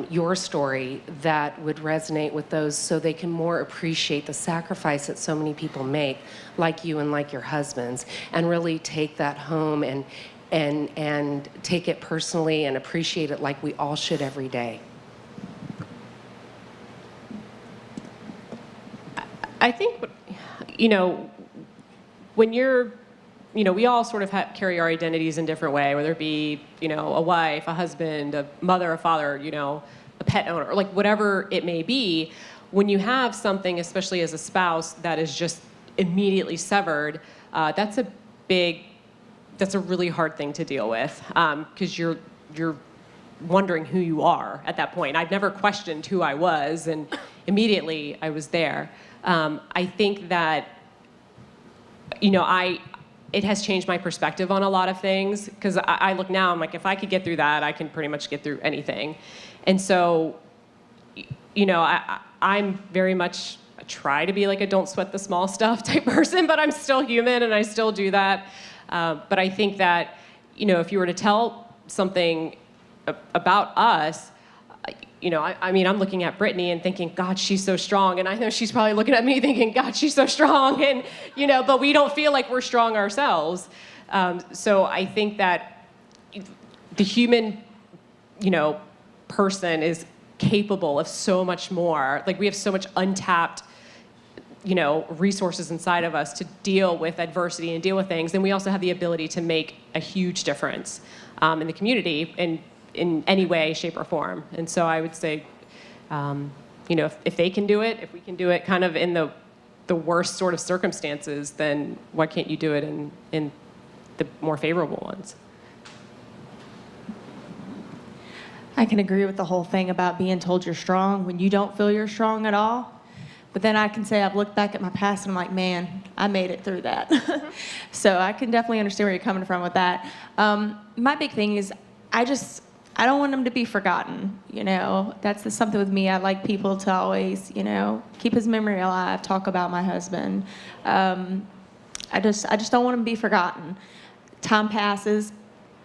your story that would resonate with those so they can more appreciate the sacrifice that so many people make, like you and like your husbands, and really take that home and take it personally and appreciate it like we all should every day? I think, when you're, we all sort of carry our identities in different way, whether it be, a wife, a husband, a mother, a father, a pet owner, or like whatever it may be. When you have something, especially as a spouse, that is just immediately severed, that's a really hard thing to deal with, because you're wondering who you are at that point. I've never questioned who I was, and immediately I was there. I think that, it has changed my perspective on a lot of things, because I look now, I'm like, if I could get through that, I can pretty much get through anything. And so, I'm very much try to be like a don't sweat the small stuff type person, but I'm still human and I still do that. But I think that, if you were to tell something about us, I'm looking at Brittany and thinking, God, she's so strong. And I know she's probably looking at me thinking, God, she's so strong. And, but we don't feel like we're strong ourselves. So I think that the human, person is capable of so much more. Like, we have so much untapped, resources inside of us to deal with adversity and deal with things. And we also have the ability to make a huge difference in the community and in any way, shape, or form. And so I would say, if they can do it, if we can do it kind of in the worst sort of circumstances, then why can't you do it in the more favorable ones? I can agree with the whole thing about being told you're strong when you don't feel you're strong at all. But then I can say I've looked back at my past and I'm like, man, I made it through that. So I can definitely understand where you're coming from with that. My big thing is I don't want him to be forgotten, That's something with me. I like people to always, keep his memory alive, talk about my husband. I just don't want him to be forgotten. Time passes.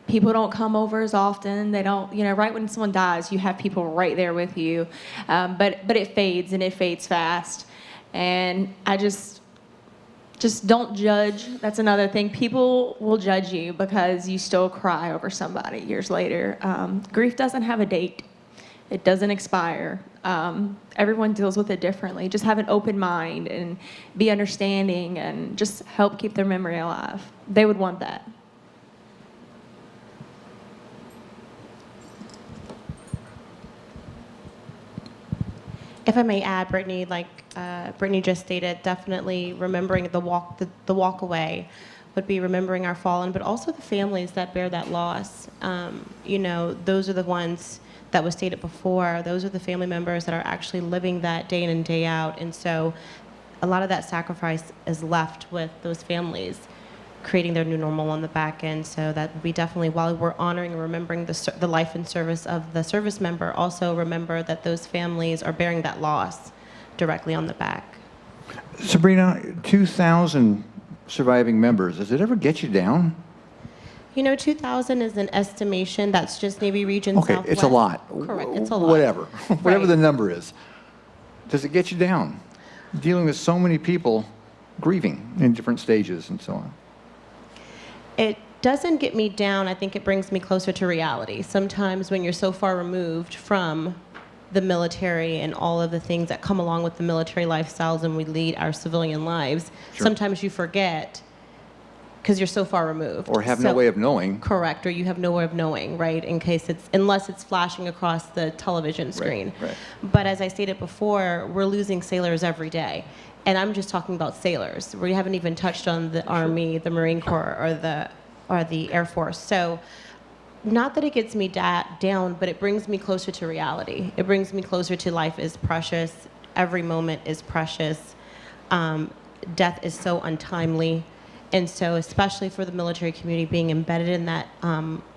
People don't come over as often. They don't, right when someone dies, you have people right there with you. But it fades, and it fades fast. And I just don't judge. That's another thing. People will judge you because you still cry over somebody years later. Grief doesn't have a date. It doesn't expire. Everyone deals with it differently. Just have an open mind and be understanding and just help keep their memory alive. They would want that. If I may add, Brittany, like Brittany just stated, definitely remembering the walk away would be remembering our fallen, but also the families that bear that loss. Those are the ones that was stated before. Those are the family members that are actually living that day in and day out. And so a lot of that sacrifice is left with those families creating their new normal on the back end. So that would be definitely, while we're honoring and remembering the life and service of the service member, also remember that those families are bearing that loss directly on the back. Sabrina, 2,000 surviving members, does it ever get you down? 2,000 is an estimation. That's just Navy Region Okay, Southwest. it's a lot. Correct, it's a lot. Whatever. Whatever Right. the number is. Does it get you down? Dealing with so many people grieving in different stages and so on. It doesn't get me down. I think it brings me closer to reality. Sometimes when you're so far removed from the military and all of the things that come along with the military lifestyles and we lead our civilian lives, sometimes you forget because you're so far removed. Or have no way of knowing. Correct, or you have no way of knowing, right, unless it's flashing across the television screen. Right. But as I stated before, we're losing sailors every day. And I'm just talking about sailors. We haven't even touched on the Army, the Marine Corps, or the Air Force. So not that it gets me down, but it brings me closer to reality. It brings me closer to life is precious. Every moment is precious. Death is so untimely. And so especially for the military community, being embedded in that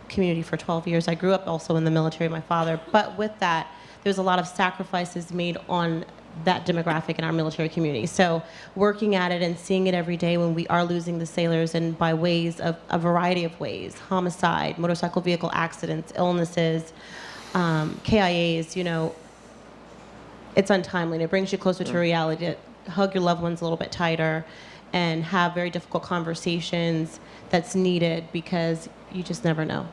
community for 12 years. I grew up also in the military, my father. But with that, there's a lot of sacrifices made on that demographic in our military community. So working at it and seeing it every day when we are losing the sailors, and by ways of a variety of ways, homicide, motorcycle vehicle accidents, illnesses, KIAs, you know, it's untimely, and it brings you closer to reality to hug your loved ones a little bit tighter and have very difficult conversations that's needed, because you just never know.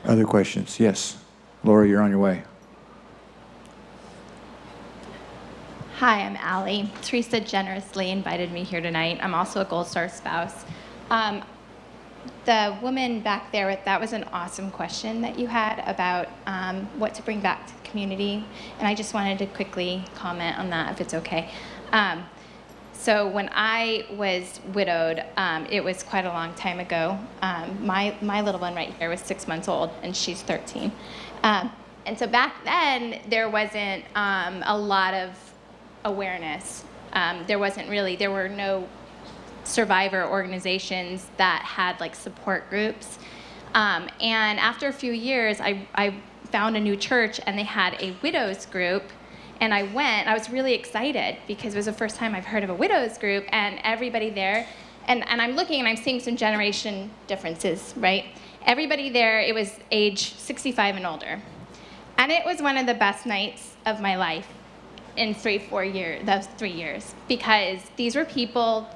Other questions? Yes. Laura, you're on your way. Hi, I'm Allie. Theresa generously invited me here tonight. I'm also a Gold Star spouse. The woman back there, that was an awesome question that you had about what to bring back to the community, and I just wanted to quickly comment on that, if it's okay. So when I was widowed, it was quite a long time ago. My little one right here was 6 months old, and she's 13. And so back then, there wasn't a lot of awareness. There were no survivor organizations that had like support groups. And after a few years, I found a new church, and they had a widows group. And I went. I was really excited because it was the first time I've heard of a widows group, and everybody there, and I'm looking and I'm seeing some generation differences, right? Everybody there, it was age 65 and older. And it was one of the best nights of my life in 3 years, because these were people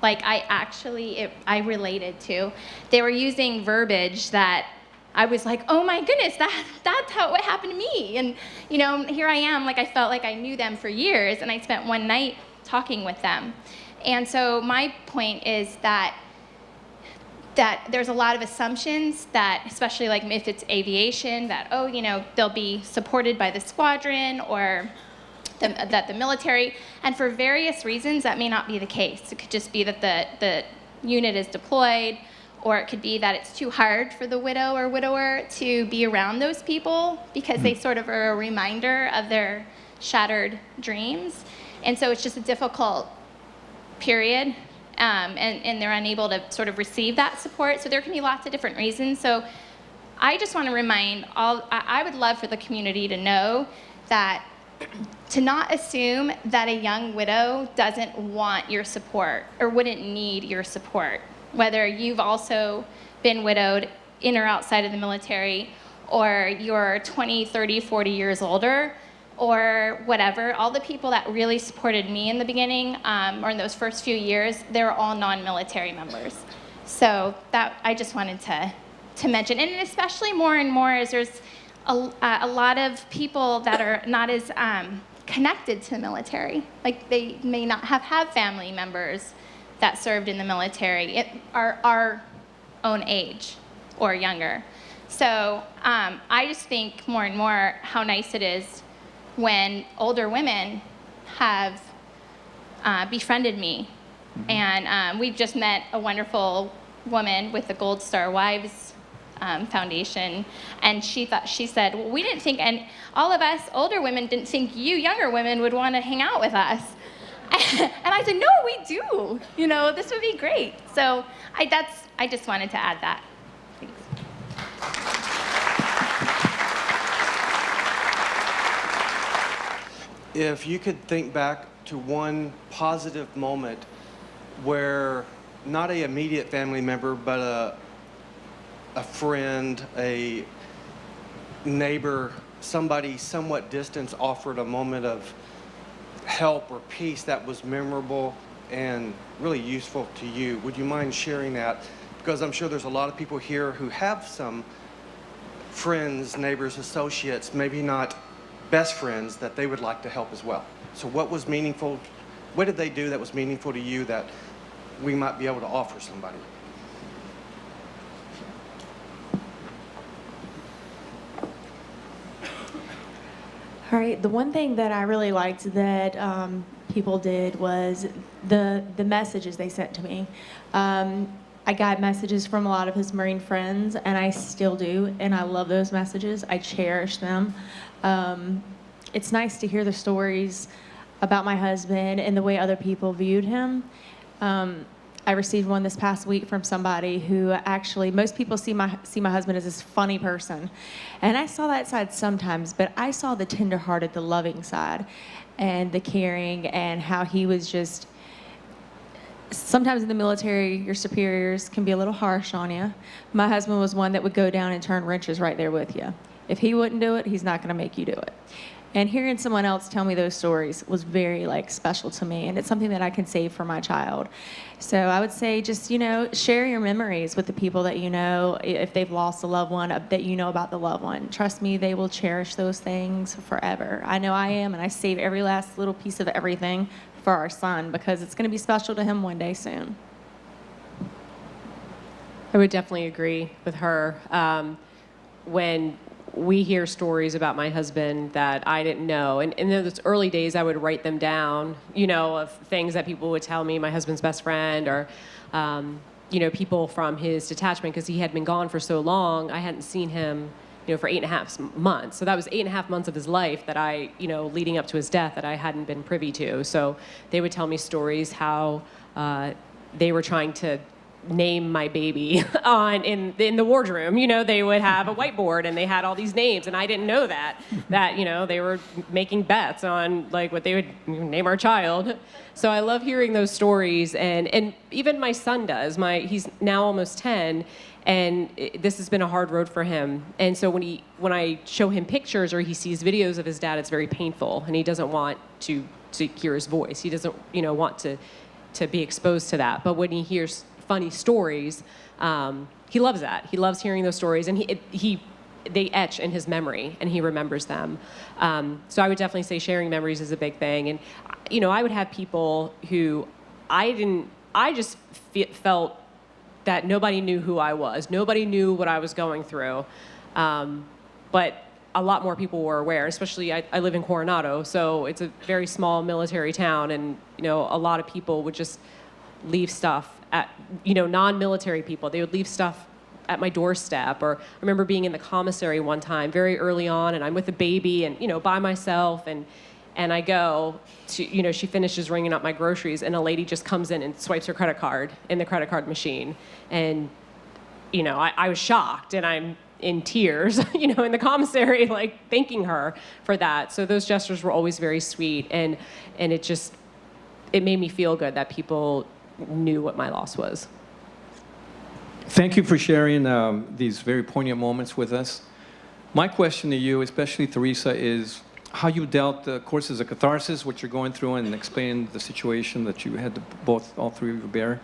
like I related to. They were using verbiage that I was like, oh my goodness, that's what happened to me. And you know, here I am, like I felt like I knew them for years, and I spent one night talking with them. And so my point is that there's a lot of assumptions that, especially like if it's aviation, that, oh, you know, they'll be supported by the squadron or that the military, and for various reasons that may not be the case. It could just be that the unit is deployed, or it could be that it's too hard for the widow or widower to be around those people because they sort of are a reminder of their shattered dreams. And so it's just a difficult period, and they're unable to sort of receive that support. So there can be lots of different reasons. So I just want to remind I would love for the community to know that to not assume that a young widow doesn't want your support or wouldn't need your support. Whether you've also been widowed in or outside of the military, or you're 20, 30, 40 years older, or whatever, all the people that really supported me in the beginning, or in those first few years, they were all non-military members. So that I just wanted to mention, and especially more and more as there's a lot of people that are not as connected to the military. Like they may not have family members that served in the military, are our own age or younger. So I just think more and more how nice it is when older women have befriended me. And we've just met a wonderful woman with the Gold Star Wives Foundation, and she said, well, we didn't think, and all of us older women didn't think you younger women would want to hang out with us. And I said, no, we do. You know, this would be great. So I just wanted to add that. Thanks. If you could think back to one positive moment where not an immediate family member, but a friend, a neighbor, somebody somewhat distant offered a moment of help or peace that was memorable and really useful to you. Would you mind sharing that? Because I'm sure there's a lot of people here who have some friends, neighbors, associates, maybe not best friends, that they would like to help as well. So what was meaningful? What did they do that was meaningful to you that we might be able to offer somebody? All right, the one thing that I really liked that people did was the messages they sent to me. I got messages from a lot of his Marine friends, and I still do, and I love those messages. I cherish them. It's nice to hear the stories about my husband and the way other people viewed him. I received one this past week from somebody who actually, most people see my husband as this funny person. And I saw that side sometimes, but I saw the tender-hearted, the loving side, and the caring, and how he was just, sometimes in the military, your superiors can be a little harsh on you. My husband was one that would go down and turn wrenches right there with you. If he wouldn't do it, he's not going to make you do it. And hearing someone else tell me those stories was very special to me, and it's something that I can save for my child. So I would say just, share your memories with the people that you know, if they've lost a loved one, that you know about the loved one. Trust me, they will cherish those things forever. I know I am, and I save every last little piece of everything for our son because it's going to be special to him one day soon. I would definitely agree with her. When we hear stories about my husband that I didn't know, and in those early days, I would write them down, of things that people would tell me, my husband's best friend, or, people from his detachment, because he had been gone for so long. I hadn't seen him, for 8.5 months. So that was 8.5 months of his life that I, leading up to his death, that I hadn't been privy to. So they would tell me stories how they were trying to name my baby in the wardroom. They would have a whiteboard and they had all these names, and I didn't know that they were making bets on what they would name our child. So I love hearing those stories, and even my son does. He's now almost 10, and this has been a hard road for him. And so when I show him pictures or he sees videos of his dad, it's very painful, and he doesn't want to hear his voice. He doesn't want to be exposed to that. But when he hears funny stories, he loves that. He loves hearing those stories, and they etch in his memory, and he remembers them. So I would definitely say sharing memories is a big thing. And I would have people who I just felt that nobody knew who I was. Nobody knew what I was going through. But a lot more people were aware, especially I live in Coronado, so it's a very small military town, and a lot of people would just leave stuff at, non-military people. They would leave stuff at my doorstep. Or I remember being in the commissary one time very early on, and I'm with a baby and, by myself, and I go to, she finishes ringing up my groceries, and a lady just comes in and swipes her credit card in the credit card machine. And, I was shocked, and I'm in tears, in the commissary, thanking her for that. So those gestures were always very sweet, and it made me feel good that people knew what my loss was. Thank you for sharing these very poignant moments with us. My question to you, especially Theresa, is how you dealt, of course, as a catharsis, what you're going through, and explaining the situation that you had to all three of you bear.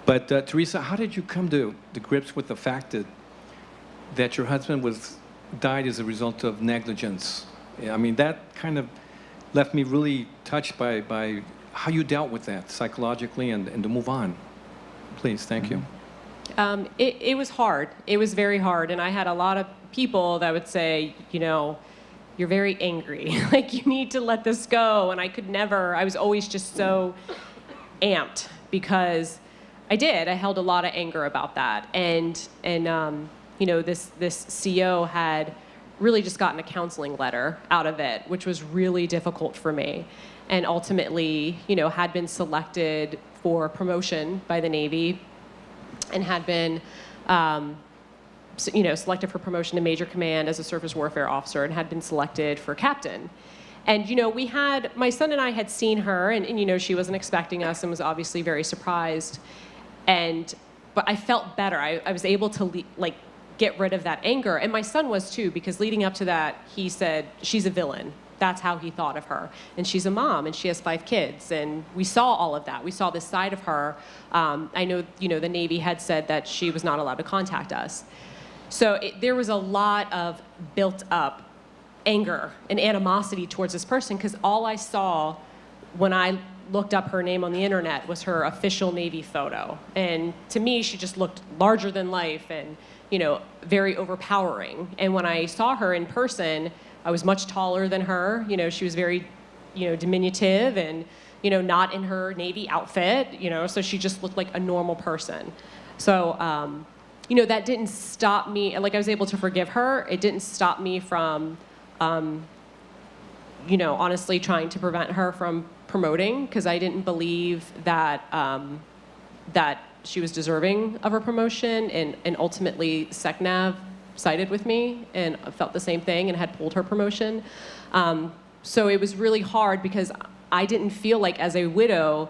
But Theresa, how did you come to grips with the fact that your husband died as a result of negligence? I mean, that kind of left me really touched by how you dealt with that psychologically and to move on. Please, thank you. It was hard. It was very hard. And I had a lot of people that would say, you're very angry. You need to let this go. And I was always just so amped because I held a lot of anger about that. And this CO had really just gotten a counseling letter out of it, which was really difficult for me. And ultimately, had been selected for promotion by the Navy, and had been, selected for promotion to Major Command as a surface warfare officer, and had been selected for captain. And, my son and I had seen her, and she wasn't expecting us and was obviously very surprised. But I felt better. I was able to, get rid of that anger. And my son was too, because leading up to that, he said, she's a villain. That's how he thought of her. And she's a mom, and she has 5 kids. And we saw all of that. We saw this side of her. I know, the Navy had said that she was not allowed to contact us. So there was a lot of built up anger and animosity towards this person, because all I saw when I looked up her name on the internet was her official Navy photo. And to me, she just looked larger than life and, very overpowering. And when I saw her in person, I was much taller than her. She was very, diminutive and, not in her Navy outfit, so she just looked like a normal person. So, that didn't stop me. I was able to forgive her. It didn't stop me from, honestly trying to prevent her from promoting, because I didn't believe that, that she was deserving of her promotion, and ultimately SecNav sided with me and felt the same thing and had pulled her promotion. So it was really hard because I didn't feel like, as a widow,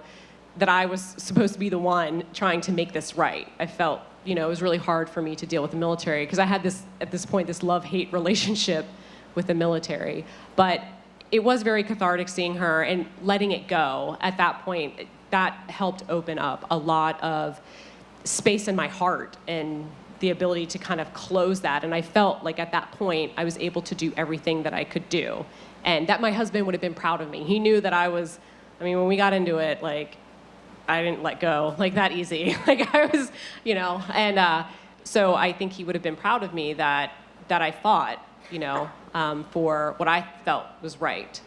that I was supposed to be the one trying to make this right. I felt, it was really hard for me to deal with the military because I had this, at this point, this love-hate relationship with the military. But it was very cathartic seeing her and letting it go at that point. That helped open up a lot of space in my heart and the ability to kind of close that. And I felt like at that point, I was able to do everything that I could do. And that my husband would have been proud of me. He knew that I was, when we got into it, like, I didn't let go like that easy. Like I was, and so I think he would have been proud of me that I fought, for what I felt was right.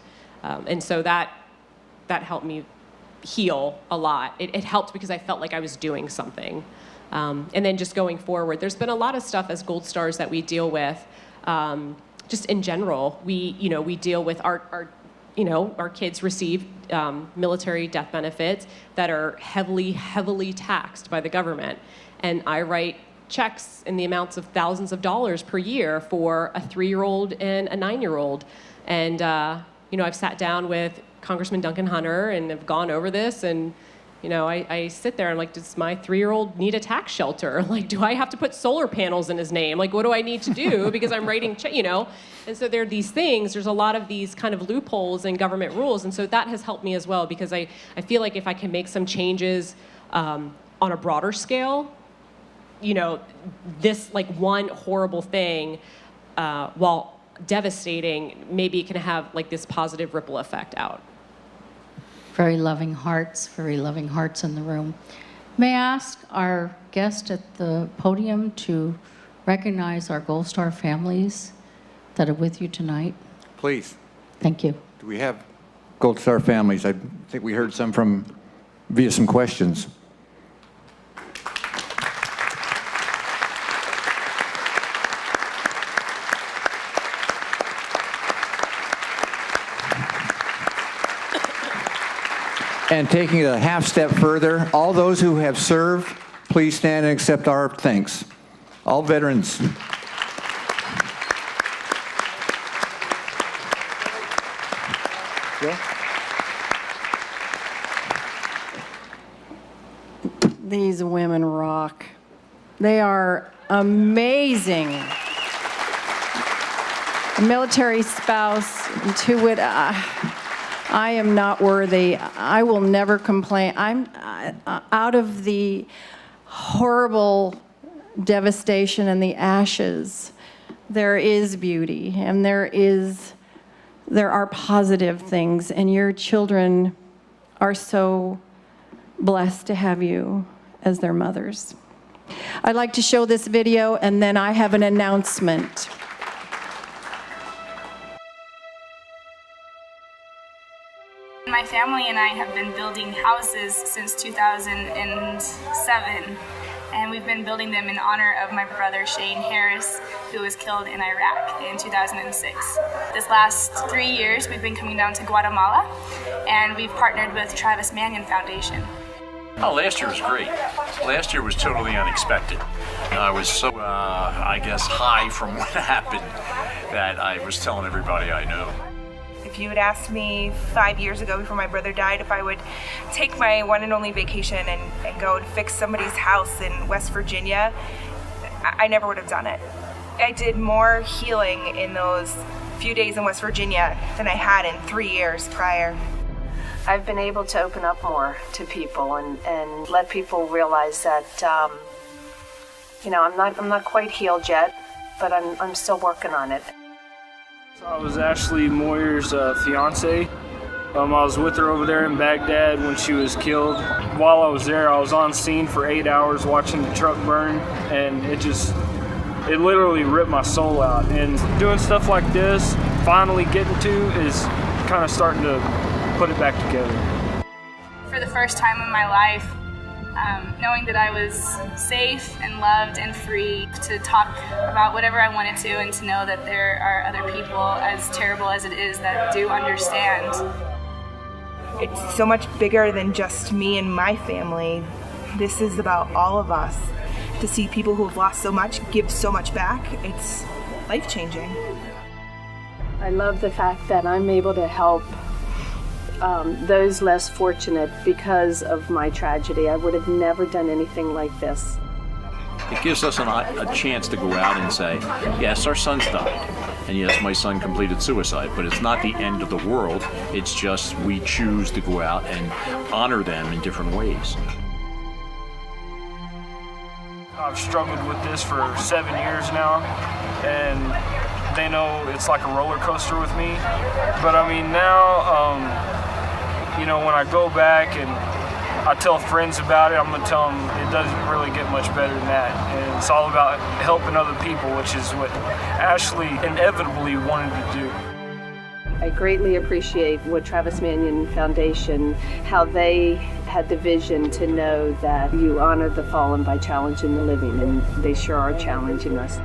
And so that helped me heal a lot. It helped because I felt like I was doing something. And then just going forward, there's been a lot of stuff as Gold Stars that we deal with. Just in general, we deal with our kids receive military death benefits that are heavily, heavily taxed by the government. And I write checks in the amounts of thousands of dollars per year for a 3-year-old and a 9-year-old. And, I've sat down with Congressman Duncan Hunter and have gone over this, and I sit there and like, does my 3-year-old need a tax shelter? Like, do I have to put solar panels in his name? Like, what do I need to do? Because I'm writing, And so there are these things, there's a lot of these kind of loopholes in government rules. And so that has helped me as well, because I feel like if I can make some changes on a broader scale, this like one horrible thing, while devastating, maybe it can have like this positive ripple effect out. Very loving hearts in the room. May I ask our guest at the podium to recognize our Gold Star families that are with you tonight? Please. Thank you. Do we have Gold Star families? I think we heard some via some questions. And taking it a half step further, all those who have served, please stand and accept our thanks. All veterans. These women rock. They are amazing. A military spouse, to wit, I am not worthy. I will never complain. I'm out of the horrible devastation and the ashes. There is beauty, and there are positive things, and your children are so blessed to have you as their mothers. I'd like to show this video, and then I have an announcement. My family and I have been building houses since 2007, and we've been building them in honor of my brother Shane Harris, who was killed in Iraq in 2006. This last 3 years, we've been coming down to Guatemala, and we've partnered with Travis Manion Foundation. Oh, last year was great. Last year was totally unexpected. I was so, high from what happened that I was telling everybody I knew. If you had asked me 5 years ago before my brother died if I would take my one and only vacation and go and fix somebody's house in West Virginia, I never would have done it. I did more healing in those few days in West Virginia than I had in 3 years prior. I've been able to open up more to people and let people realize that, I'm not quite healed yet, but I'm still working on it. I was Ashley Moyer's fiance. I was with her over there in Baghdad when she was killed. While I was there, I was on scene for 8 hours watching the truck burn, and it literally ripped my soul out. And doing stuff like this, finally getting to, is kind of starting to put it back together. For the first time in my life, knowing that I was safe and loved and free to talk about whatever I wanted to, and to know that there are other people, as terrible as it is, that do understand. It's so much bigger than just me and my family. This is about all of us. To see people who have lost so much give so much back, it's life-changing. I love the fact that I'm able to help those less fortunate because of my tragedy. I would have never done anything like this. It gives us a chance to go out and say, yes, our son's died, and yes, my son completed suicide, but it's not the end of the world. It's just we choose to go out and honor them in different ways. I've struggled with this for 7 years now, and they know it's like a roller coaster with me. But I mean, now, you know, when I go back and I tell friends about it, I'm going to tell them it doesn't really get much better than that. And it's all about helping other people, which is what Ashley inevitably wanted to do. I greatly appreciate what Travis Manion Foundation, how they had the vision to know that you honor the fallen by challenging the living, and they sure are challenging us.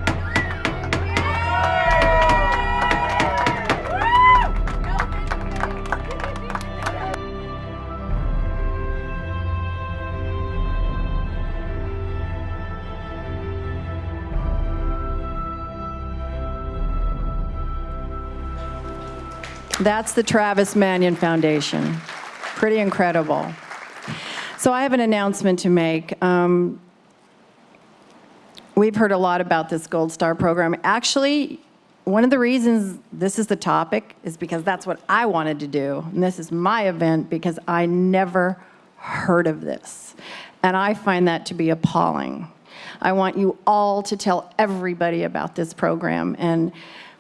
That's the Travis Manion Foundation. Pretty incredible. So I have an announcement to make. We've heard a lot about this Gold Star program. Actually, one of the reasons this is the topic is because that's what I wanted to do. And this is my event because I never heard of this. And I find that to be appalling. I want you all to tell everybody about this program and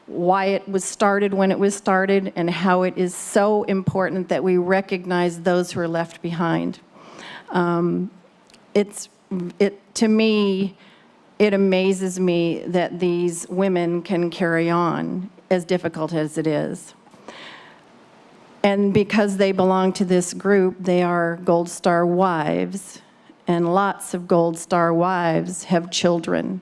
why it was started when it was started, and how it is so important that we recognize those who are left behind. To me, it amazes me that these women can carry on, as difficult as it is. And because they belong to this group, they are Gold Star wives, and lots of Gold Star wives have children.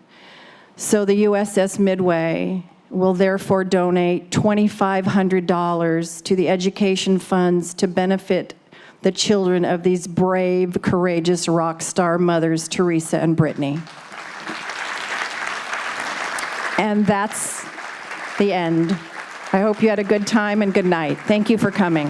So the USS Midway will therefore donate $2,500 to the education funds to benefit the children of these brave, courageous rock star mothers, Theresa and Brittany. And that's the end. I hope you had a good time and good night. Thank you for coming.